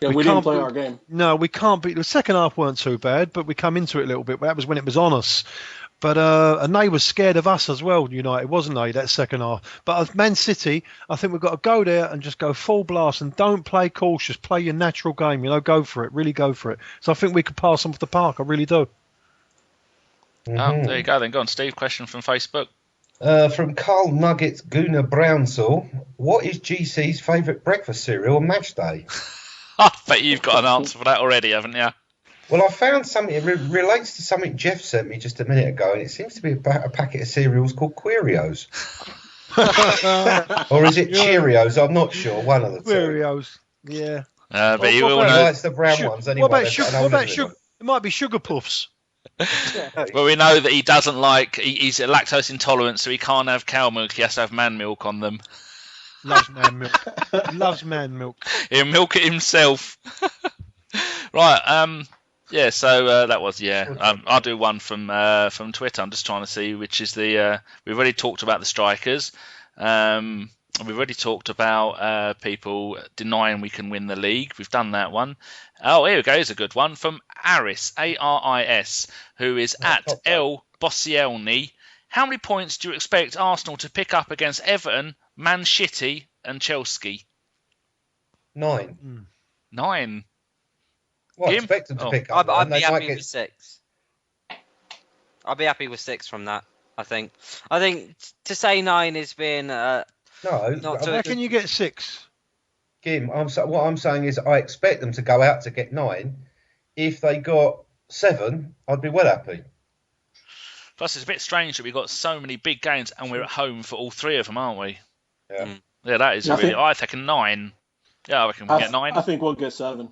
Yeah, we didn't play our game. No, we can't beat. The second half weren't too bad, but we come into it a little bit. That was when it was on us. But and they were scared of us as well, United, wasn't they, that second half? But as Man City, I think we've got to go there and just go full blast and don't play cautious. Play your natural game, go for it. Really go for it. So I think we could pass them off the park. I really do. Mm-hmm. Oh, there you go then. Go on, Steve. Question from Facebook. From Carl Nuggets Guna Brownsall. What is GC's favourite breakfast cereal on match day? I bet you've got an answer for that already, haven't you? Well, I found something. It relates to something Geoff sent me just a minute ago, and it seems to be a packet of cereals called Querios. Or is it Cheerios? I'm not sure. One of the two. Querios, yeah. But you will know. Likes the brown ones anyway. What about sugar? It might be Sugar Puffs. Well, we know that he doesn't like. He's lactose intolerant, so he can't have cow milk. He has to have man milk on them. Loves man milk. Loves man milk. He'll milk it himself. Right. Yeah. So that was I'll do one from Twitter. I'm just trying to see which is the. We've already talked about the strikers. We've already talked about people denying we can win the league. We've done that one. Oh, here we go. Here's a good one from Aris, Aris, who is at El Bossielny. How many points do you expect Arsenal to pick up against Everton, Man City and Chelsea? 9. 9. Well, I expect them to pick up. I'd be happy with 6. I'd be happy with 6 from that, I think. I think to say 9 is being... No. How can you get 6? Kim, what I'm saying is I expect them to go out to get 9. If they got 7, I'd be well happy. Plus, it's a bit strange that we've got so many big games and we're at home for all 3 of them, aren't we? Yeah. Yeah, that is really... I think a 9. Yeah, I reckon we'll get 9. I think we'll get 7.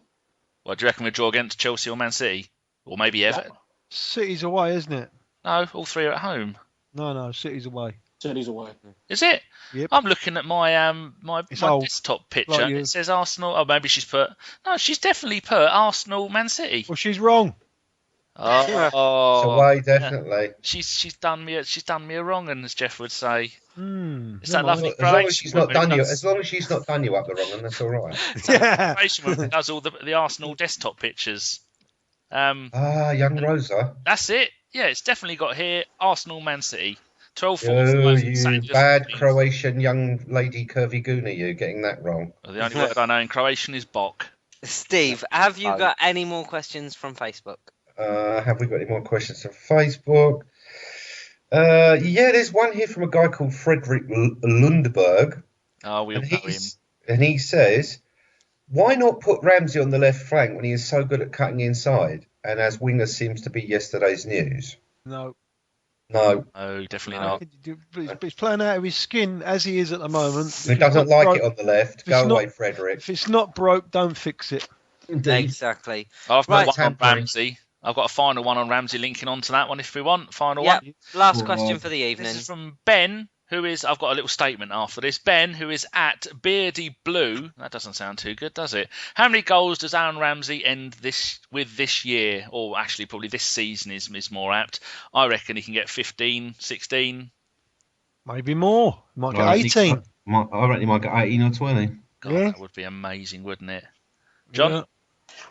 Well, do you reckon we draw against Chelsea or Man City? Or maybe Everton? City's away, isn't it? No, all 3 are at home. No, City's away. City's away. Is it? Yep. I'm looking at my my desktop picture. Like and it says Arsenal. Oh, maybe she's put. No, she's definitely put Arsenal, Man City. Well, she's wrong. Oh, It's away, definitely. She's done me a wrong, and as Geoff would say, is that lovely? As long as she's not done you up the wrong, then that's all right. Yeah. That does all the Arsenal desktop pictures. Young Rosa. That's it. Yeah, it's definitely got here Arsenal, Man City. 12 Oh, you bad Croatian young lady curvy gooner, you getting that wrong. Well, the only word I know in Croatian is bok. Steve, have you got any more questions from Facebook? Have we got any more questions from Facebook? Yeah, there's one here from a guy called Frederick Lundberg. Oh, we all know him. And he says, why not put Ramsey on the left flank when he is so good at cutting inside and as winger seems to be yesterday's news? No. No, definitely not. He's playing out of his skin as he is at the moment. He doesn't like it on the left. Go away, Frederick. If it's not broke, don't fix it. Indeed. Exactly. I've got one on Ramsey. I've got a final one on Ramsey linking on to that one if we want. Final one. Last question for the evening. This is from Ben, who is... I've got a little statement after this. Ben, who is at Beardy Blue. That doesn't sound too good, does it? How many goals does Aaron Ramsey end this year? Or actually, probably this season is more apt. I reckon he can get 15, 16. Maybe more. Might get 18. I reckon he might get 18 or 20. God, that would be amazing, wouldn't it? John? Yeah.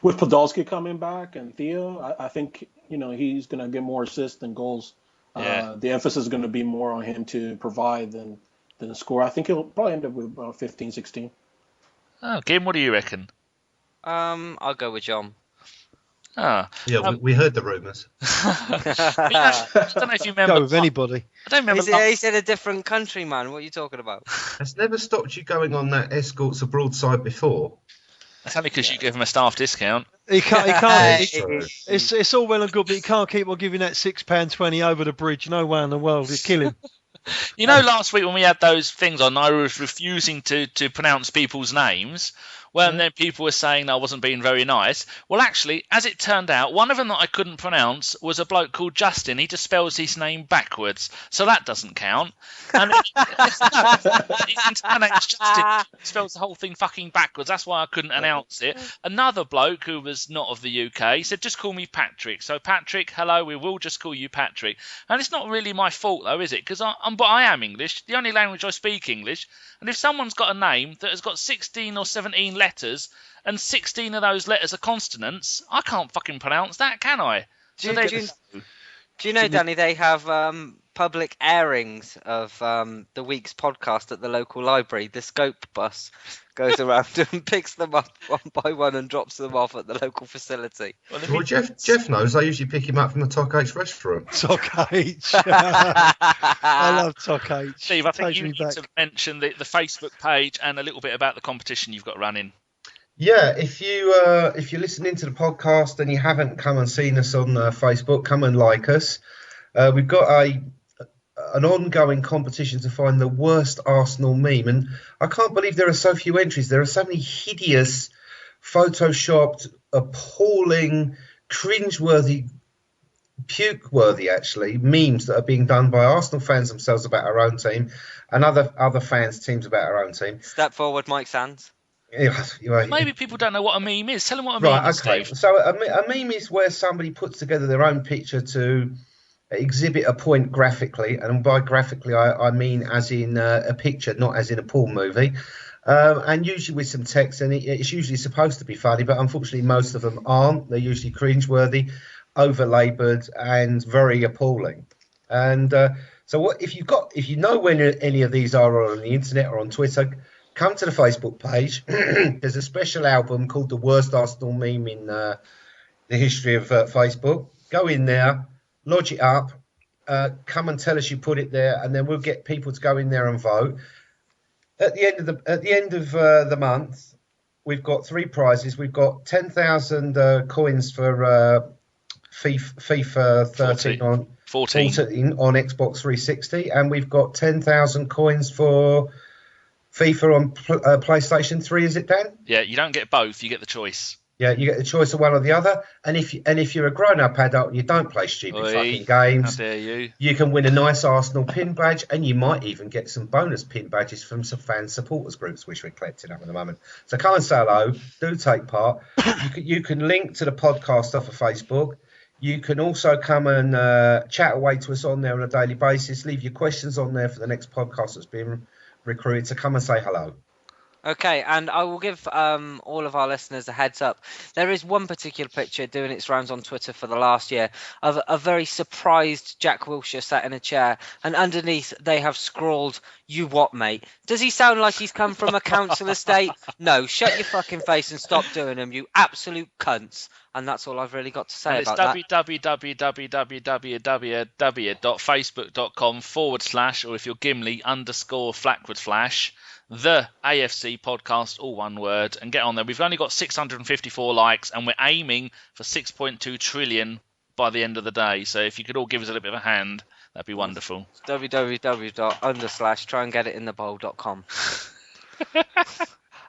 With Podolski coming back and Theo, I think he's going to get more assists than goals. Yeah. The emphasis is going to be more on him to provide than score. I think he'll probably end up with about 15, 16. Oh, Kim, what do you reckon? I'll go with John. Ah. Yeah, we heard the rumours. I don't know if you remember. Go with anybody. I don't remember. He's in a different country, man. What are you talking about? That's never stopped you going on that escorts abroad side before. That's only because you give him a staff discount. He can't. It's all well and good, but he can't keep on giving that £6.20 over the bridge. No way in the world. He'd kill him. Last week when we had those things on, I was refusing to pronounce people's names. Well, and then people were saying I wasn't being very nice. Well, actually, as it turned out, one of them that I couldn't pronounce was a bloke called Justin. He just spells his name backwards, so that doesn't count. And his entire name's Justin. He spells the whole thing fucking backwards. That's why I couldn't announce it. Another bloke who was not of the UK said, just call me Patrick. So, Patrick, hello, we will just call you Patrick. And it's not really my fault, though, is it? Because I am English, the only language I speak English. And if someone's got a name that has got 16 or 17 letters, and 16 of those letters are consonants, I can't fucking pronounce that, can I? Do you know, Danny, they have public airings of the week's podcast at the local library. The Scope bus goes around and picks them up one by one and drops them off at the local facility. Well, Geoff knows. I usually pick him up from the Toc H restaurant. Toc H. I love Toc H. Steve, I think you need to mention the Facebook page and a little bit about the competition you've got running. Yeah, if you're listening to the podcast and you haven't come and seen us on Facebook, come and like us. We've got an ongoing competition to find the worst Arsenal meme, and I can't believe there are so few entries. There are so many hideous, photoshopped, appalling, cringeworthy, puke-worthy actually memes that are being done by Arsenal fans themselves about our own team and other fans' teams about our own team. Step forward, Mike Sands. Maybe people don't know what a meme is. Tell them what a meme is, Steve. So a meme is where somebody puts together their own picture to exhibit a point graphically, and by graphically I mean as in a picture, not as in a porn movie, and usually with some text, and it's usually supposed to be funny, but unfortunately most of them aren't. They're usually cringeworthy, over-laboured, and very appalling. And so what if you know when any of these are on the internet or on Twitter, come to the Facebook page. There's a special album called The Worst Arsenal Meme in the history of Facebook. Go in there, lodge it up, come and tell us you put it there, and then we'll get people to go in there and vote. At the end of the month, we've got 3 prizes. We've got 10,000 coins for FIFA 13 on 14 on Xbox 360, and we've got 10,000 coins for FIFA on PlayStation 3. Is it, Dan? Yeah, you don't get both. You get the choice. Yeah, you get the choice of one or the other. And if you're a grown-up adult and you don't play stupid fucking games, how dare you? You can win a nice Arsenal pin badge, and you might even get some bonus pin badges from some fan supporters groups, which we're collecting up at the moment. So come and say hello. Do take part. You can link to the podcast off of Facebook. You can also come and chat away to us on there on a daily basis. Leave your questions on there for the next podcast that's being recruited. So come and say hello. Okay, and I will give all of our listeners a heads up. There is one particular picture doing its rounds on Twitter for the last year of a very surprised Jack Wilshere sat in a chair, and underneath they have scrawled, "You what, mate?" Does he sound like he's come from a council estate? No, shut your fucking face and stop doing them, you absolute cunts. And that's all I've really got to say about that. It's www.facebook.com/, or if you're Gimli, _Flackwood_Flash, the AFC podcast, all one word, and get on there. We've only got 654 likes, and we're aiming for 6.2 trillion by the end of the day. So if you could all give us a little bit of a hand, that'd be wonderful. www.tryandgetitinthebowl.com.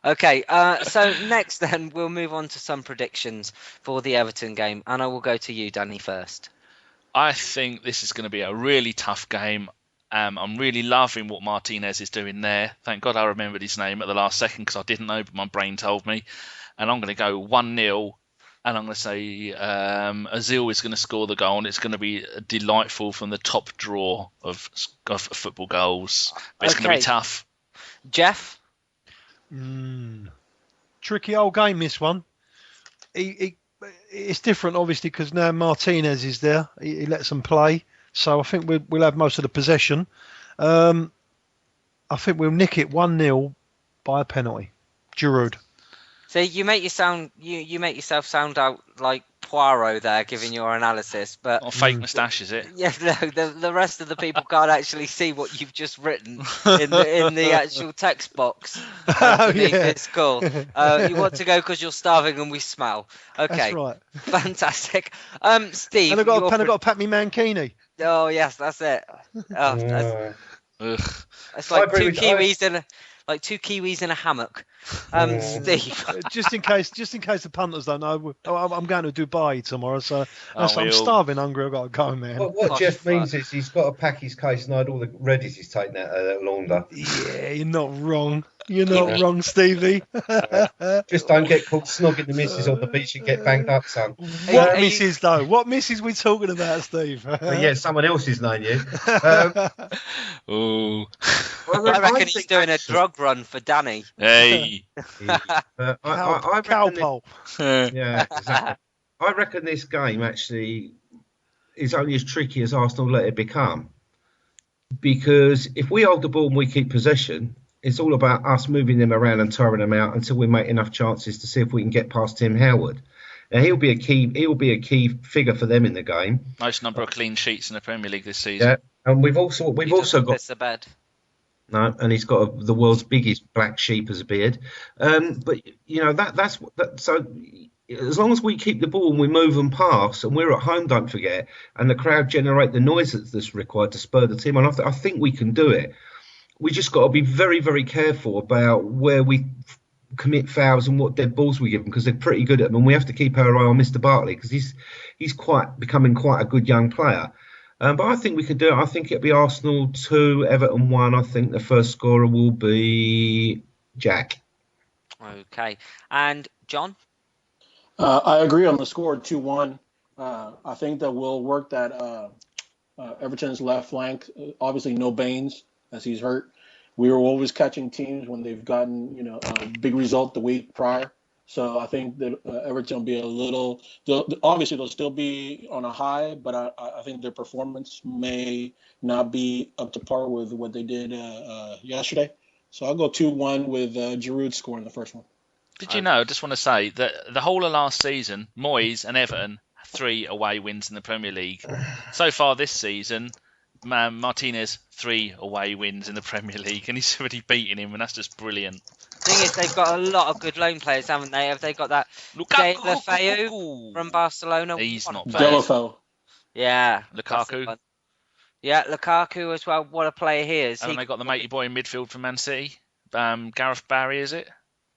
Okay, so next then we'll move on to some predictions for the Everton game, and I will go to you, Danny, first. I think this is going to be a really tough game. I'm really loving what Martinez is doing there. Thank God I remembered his name at the last second because I didn't know, but my brain told me. And I'm going to go 1-0, and I'm going to say Ozil is going to score the goal, and it's going to be delightful from the top draw of football goals. But it's going to be tough. Geoff? Tricky old game, this one. It's different, obviously, because now Martinez is there. He lets them play. So I think we'll have most of the possession. I think we'll nick it 1-0 by a penalty. Giroud. So you make yourself sound out like Poirot there, giving your analysis, but or fake moustache, is it? Yeah, no. The rest of the people can't actually see what you've just written in the actual text box beneath this call. You want to go because you're starving and we smell. Okay, that's right. Fantastic. Steve, and I've got to pat me Mankini. Oh yes, that's it. Oh, it's like two Kiwis like two Kiwis in a hammock. Steve. just in case the punters don't know, I'm going to Dubai tomorrow, so I'm we'll- starving hungry. I've got to go, man. What Oh, Geoff fuck. means is he's got to pack his case and hide all the Reddies he's taken out of that launder. Yeah, you're not wrong. You're not wrong, Stevie. Just don't get caught snogging the missus on the beach and get banged up, son. What missus, though? What missus we talking about, Steve? But yeah, someone else is knowing you. Ooh. I reckon he's doing a drug run for Danny. Hey. I reckon Cowpole. yeah, exactly. I reckon this game actually is only as tricky as Arsenal let it become. Because if we hold the ball and we keep possession, it's all about us moving them around and tiring them out until we make enough chances to see if we can get past Tim Howard. Now he'll be a key figure for them in the game. Most number of clean sheets in the Premier League this season. Yeah, and we've also got Piss the bed. no, and he's got the world's biggest black sheep as a beard. But you know that's so. As long as we keep the ball and we move and pass, and we're at home, don't forget, and the crowd generate the noise that's required to spur the team on, I think we can do it. We just got to be very, very careful about where we commit fouls and what dead balls we give them, because they're pretty good at them. And we have to keep our eye on Mr. Bartley, because he's becoming quite a good young player. But I think we can do it. I think it'll be Arsenal 2, Everton 1. I think the first scorer will be Jack. Okay. And John? I agree on the score, 2-1. I think that we'll work that Everton's left flank. Obviously, no Baines, as he's hurt. We were always catching teams when they've gotten, a big result the week prior. So I think that Everton will be a little. Obviously, they'll still be on a high, but I think their performance may not be up to par with what they did yesterday. So I'll go 2-1 with Giroud scoring the first one. Did you know, I just want to say, that the whole of last season, Moyes and Everton, 3 away wins in the Premier League. So far this season, Martinez, 3 away wins in the Premier League, and he's already beaten him, and that's just brilliant. Thing is, they've got a lot of good loan players, haven't they? Have they got that Deulofeu from Barcelona? He's not bad. Deulofeu. Yeah. Lukaku. Yeah, Lukaku as well. What a player he is. And they got the matey boy in midfield from Man City. Gareth Barry, is it?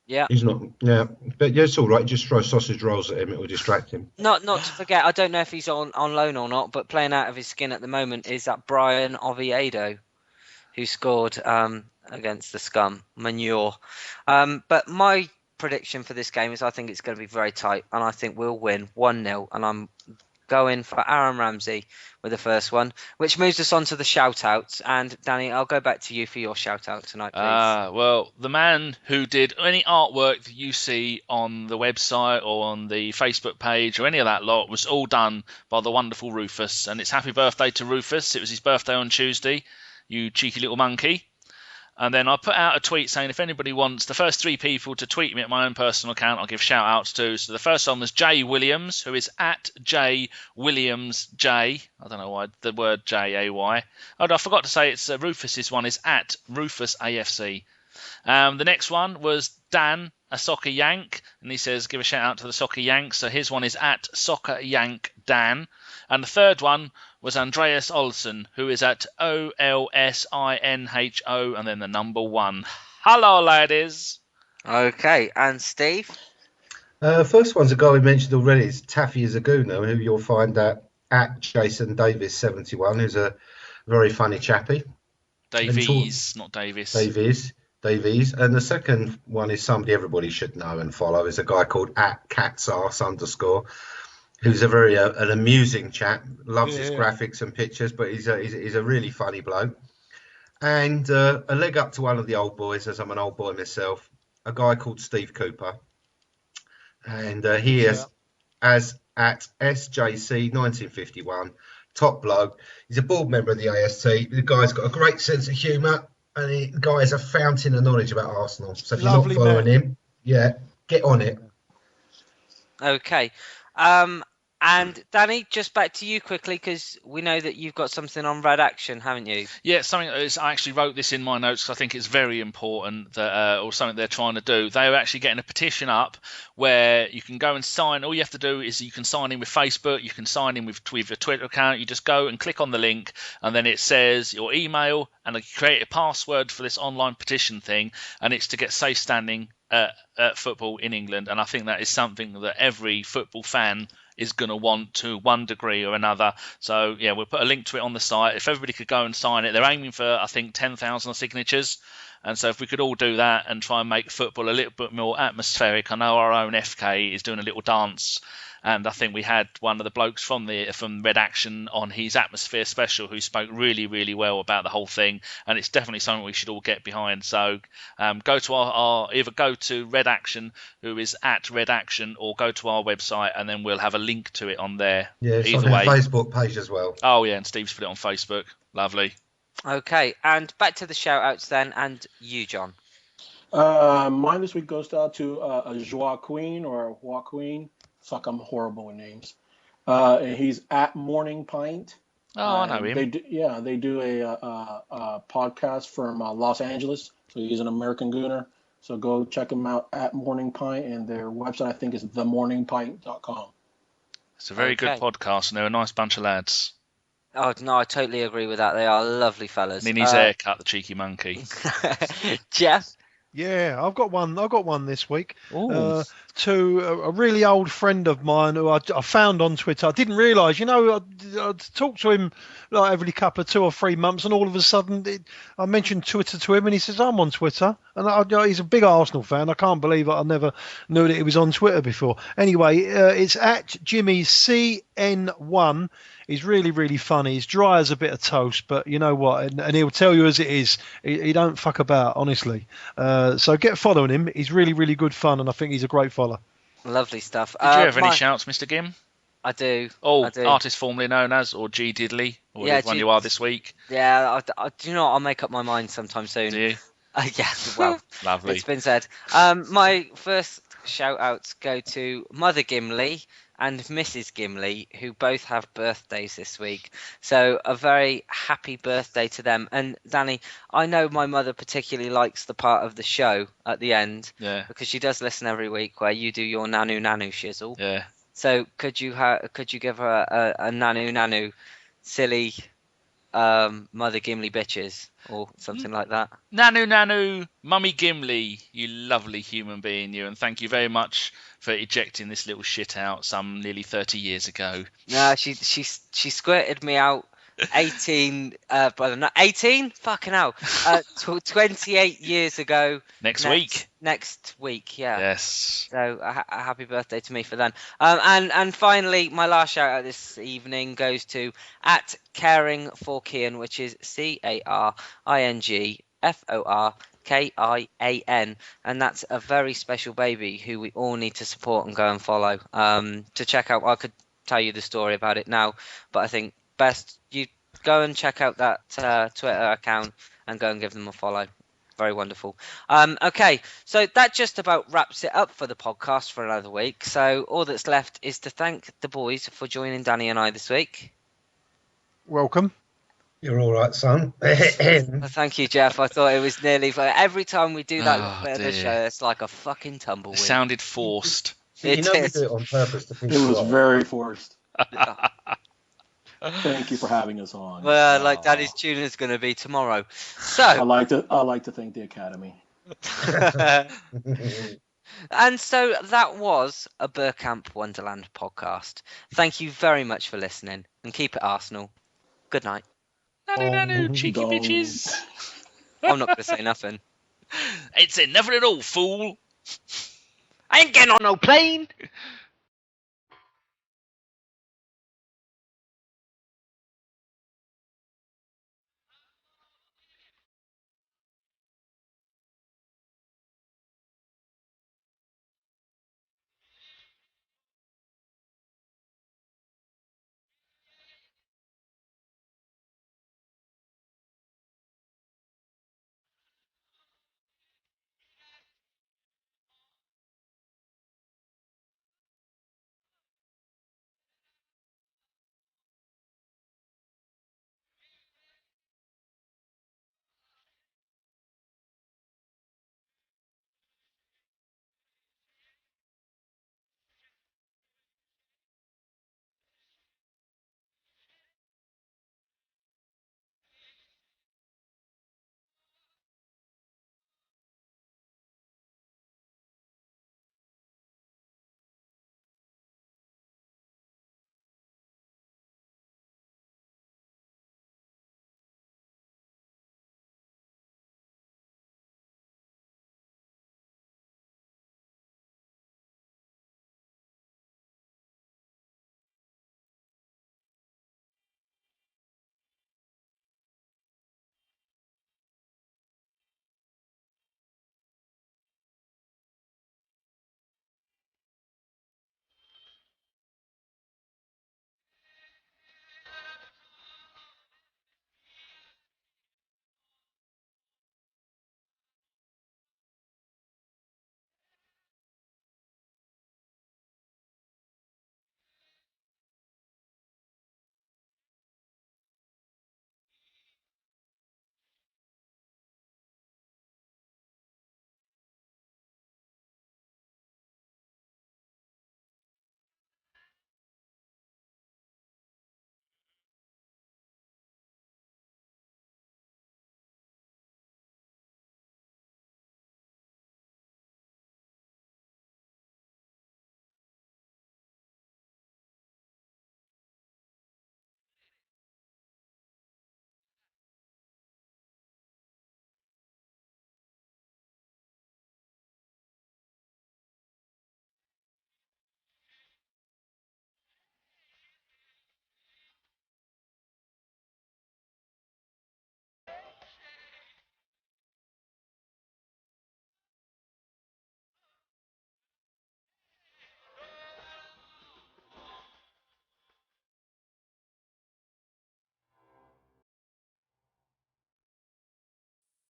Yeah. He's not. Yeah, but yeah, it's all right. Just throw sausage rolls at him; it will distract him. Not to forget, I don't know if he's on loan or not, but playing out of his skin at the moment is that Brian Oviedo, who scored against the Scum Manure. But my prediction for this game is I think it's going to be very tight, and I think we'll win 1-0, and I'm going for Aaron Ramsey with the first one, which moves us on to the shout-outs. And Danny, I'll go back to you for your shout-out tonight, please. Well, the man who did any artwork that you see on the website or on the Facebook page or any of that lot was all done by the wonderful Rufus. And it's happy birthday to Rufus. It was his birthday on Tuesday, you cheeky little monkey. And then I put out a tweet saying if anybody wants the first 3 people to tweet me at my own personal account, I'll give shout-outs to. So the first one was Jay Williams, who is at J Williams J. I don't know why the word J-A-Y. Oh, I forgot to say it's Rufus's one is at Rufus AFC. The next one was Dan, a Soccer Yank, and he says give a shout-out to the Soccer Yanks. So his one is at Soccer Yank Dan. And the third one was Andreas Olsen, who is at OLSINHO and then the number 1. Hello, ladies. Okay, and Steve? First one's a guy we mentioned already. It's Taffy Zaguna, who you'll find at Jason Davis 71, who's a very funny chappy. Davies, not Davis. Davies. And the second one is somebody everybody should know and follow. Is a guy called at @catsarse_, who's a very an amusing chap. Loves his graphics and pictures, but he's a really funny bloke. And a leg up to one of the old boys, as I'm an old boy myself, a guy called Steve Cooper. And he is as at SJC 1951, top bloke. He's a board member of the AST. The guy's got a great sense of humour, and the guy is a fountain of knowledge about Arsenal. So if you're not following him, get on it. Okay. And Danny, just back to you quickly, because we know that you've got something on Red Action, haven't you? Yeah, something that is, I actually wrote this in my notes because I think it's very important that, or something they're trying to do. They are actually getting a petition up where you can go and sign. All you have to do is you can sign in with Facebook, you can sign in with your Twitter account. You just go and click on the link, and then it says your email, and they create a password for this online petition thing, and it's to get safe standing at football in England. And I think that is something that every football fan is going to want to one degree or another. So, yeah, we'll put a link to it on the site. If everybody could go and sign it, they're aiming for, I think, 10,000 signatures. And so if we could all do that and try and make football a little bit more atmospheric, I know our own FK is doing a little dance. And I think we had one of the blokes from Red Action on his Atmosphere special who spoke really, really well about the whole thing. And it's definitely something we should all get behind. So go to either go to Red Action, who is at Red Action, or go to our website, and then we'll have a link to it on there. Yeah, it's either on way. our Facebook page as well. Oh, yeah, and Steve's put it on Facebook. Lovely. Okay, and back to the shout-outs then, and you, John. Mine this week goes out to Joaquin or Joaquin. Fuck, I'm horrible with names. And he's at Morning Pint. Oh, I know him. They do a podcast from Los Angeles. So he's an American gooner. So go check him out at Morning Pint, and their website I think is themorningpint.com. It's a very good podcast, and they're a nice bunch of lads. Oh, no, I totally agree with that. They are lovely fellas. Ninny's haircut, the cheeky monkey. Jeff? Yeah, I've got one this week. Ooh. To a really old friend of mine who I found on Twitter. I didn't realise, I'd talk to him like every couple of 2 or 3 months, and all of a sudden I mentioned Twitter to him, and he says, I'm on Twitter. And he's a big Arsenal fan. I can't believe it. I never knew that he was on Twitter before. Anyway, it's at Jimmy CN1. He's really, really funny. He's dry as a bit of toast, but you know what? And he'll tell you as it is. He don't fuck about, honestly. So get following him. He's really, really good fun, and I think he's a great follower. Lovely stuff. Did you have any shouts, Mr. Gim? I do. Oh, I do. Artist formerly known as, or G Diddley, or whatever one you are this week. Yeah, do you know what? I'll make up my mind sometime soon. Do you? Yeah, well, Lovely. It's been said. My first shout-outs go to Mother Gimli and Mrs. Gimli, who both have birthdays this week. So a very happy birthday to them. And Danny, I know my mother particularly likes the part of the show at the end, because she does listen every week where you do your nanu shizzle. Yeah. So could you give her a nanu silly Mother Gimli bitches or something like that? Nanu, Mummy Gimli, you lovely human being, you, and thank you very much for ejecting this little shit out some nearly 30 years ago. No, she squirted me out 18, brother, not 18? Fucking hell. 28 years ago. Next week. Next week, yeah. Yes. So a happy birthday to me for then. And finally, my last shout out this evening goes to at Caring for Kian, which is CARINGFORKIAN, and that's a very special baby who we all need to support and go and follow. To check out, I could tell you the story about it now, but I think best you go and check out that Twitter account and go and give them a follow. Very wonderful. Okay, so that just about wraps it up for the podcast for another week. So all that's left is to thank the boys for joining Danny and I this week. Welcome. You're all right, son. Well, thank you, Geoff. I thought it was nearly... Every time we do that little bit of the show, it's like a fucking tumbleweed. It sounded forced. You know we do it on purpose to piss It you was off. very forced. Thank you for having us on. Well, like Daddy's tune is going to be tomorrow. So I like to thank the Academy. And so that was a Bergkamp Wonderland podcast. Thank you very much for listening, and keep it Arsenal. Good night. Nanu, cheeky bitches. I'm not going to say nothing. It's never at all, fool. I ain't getting on no plane.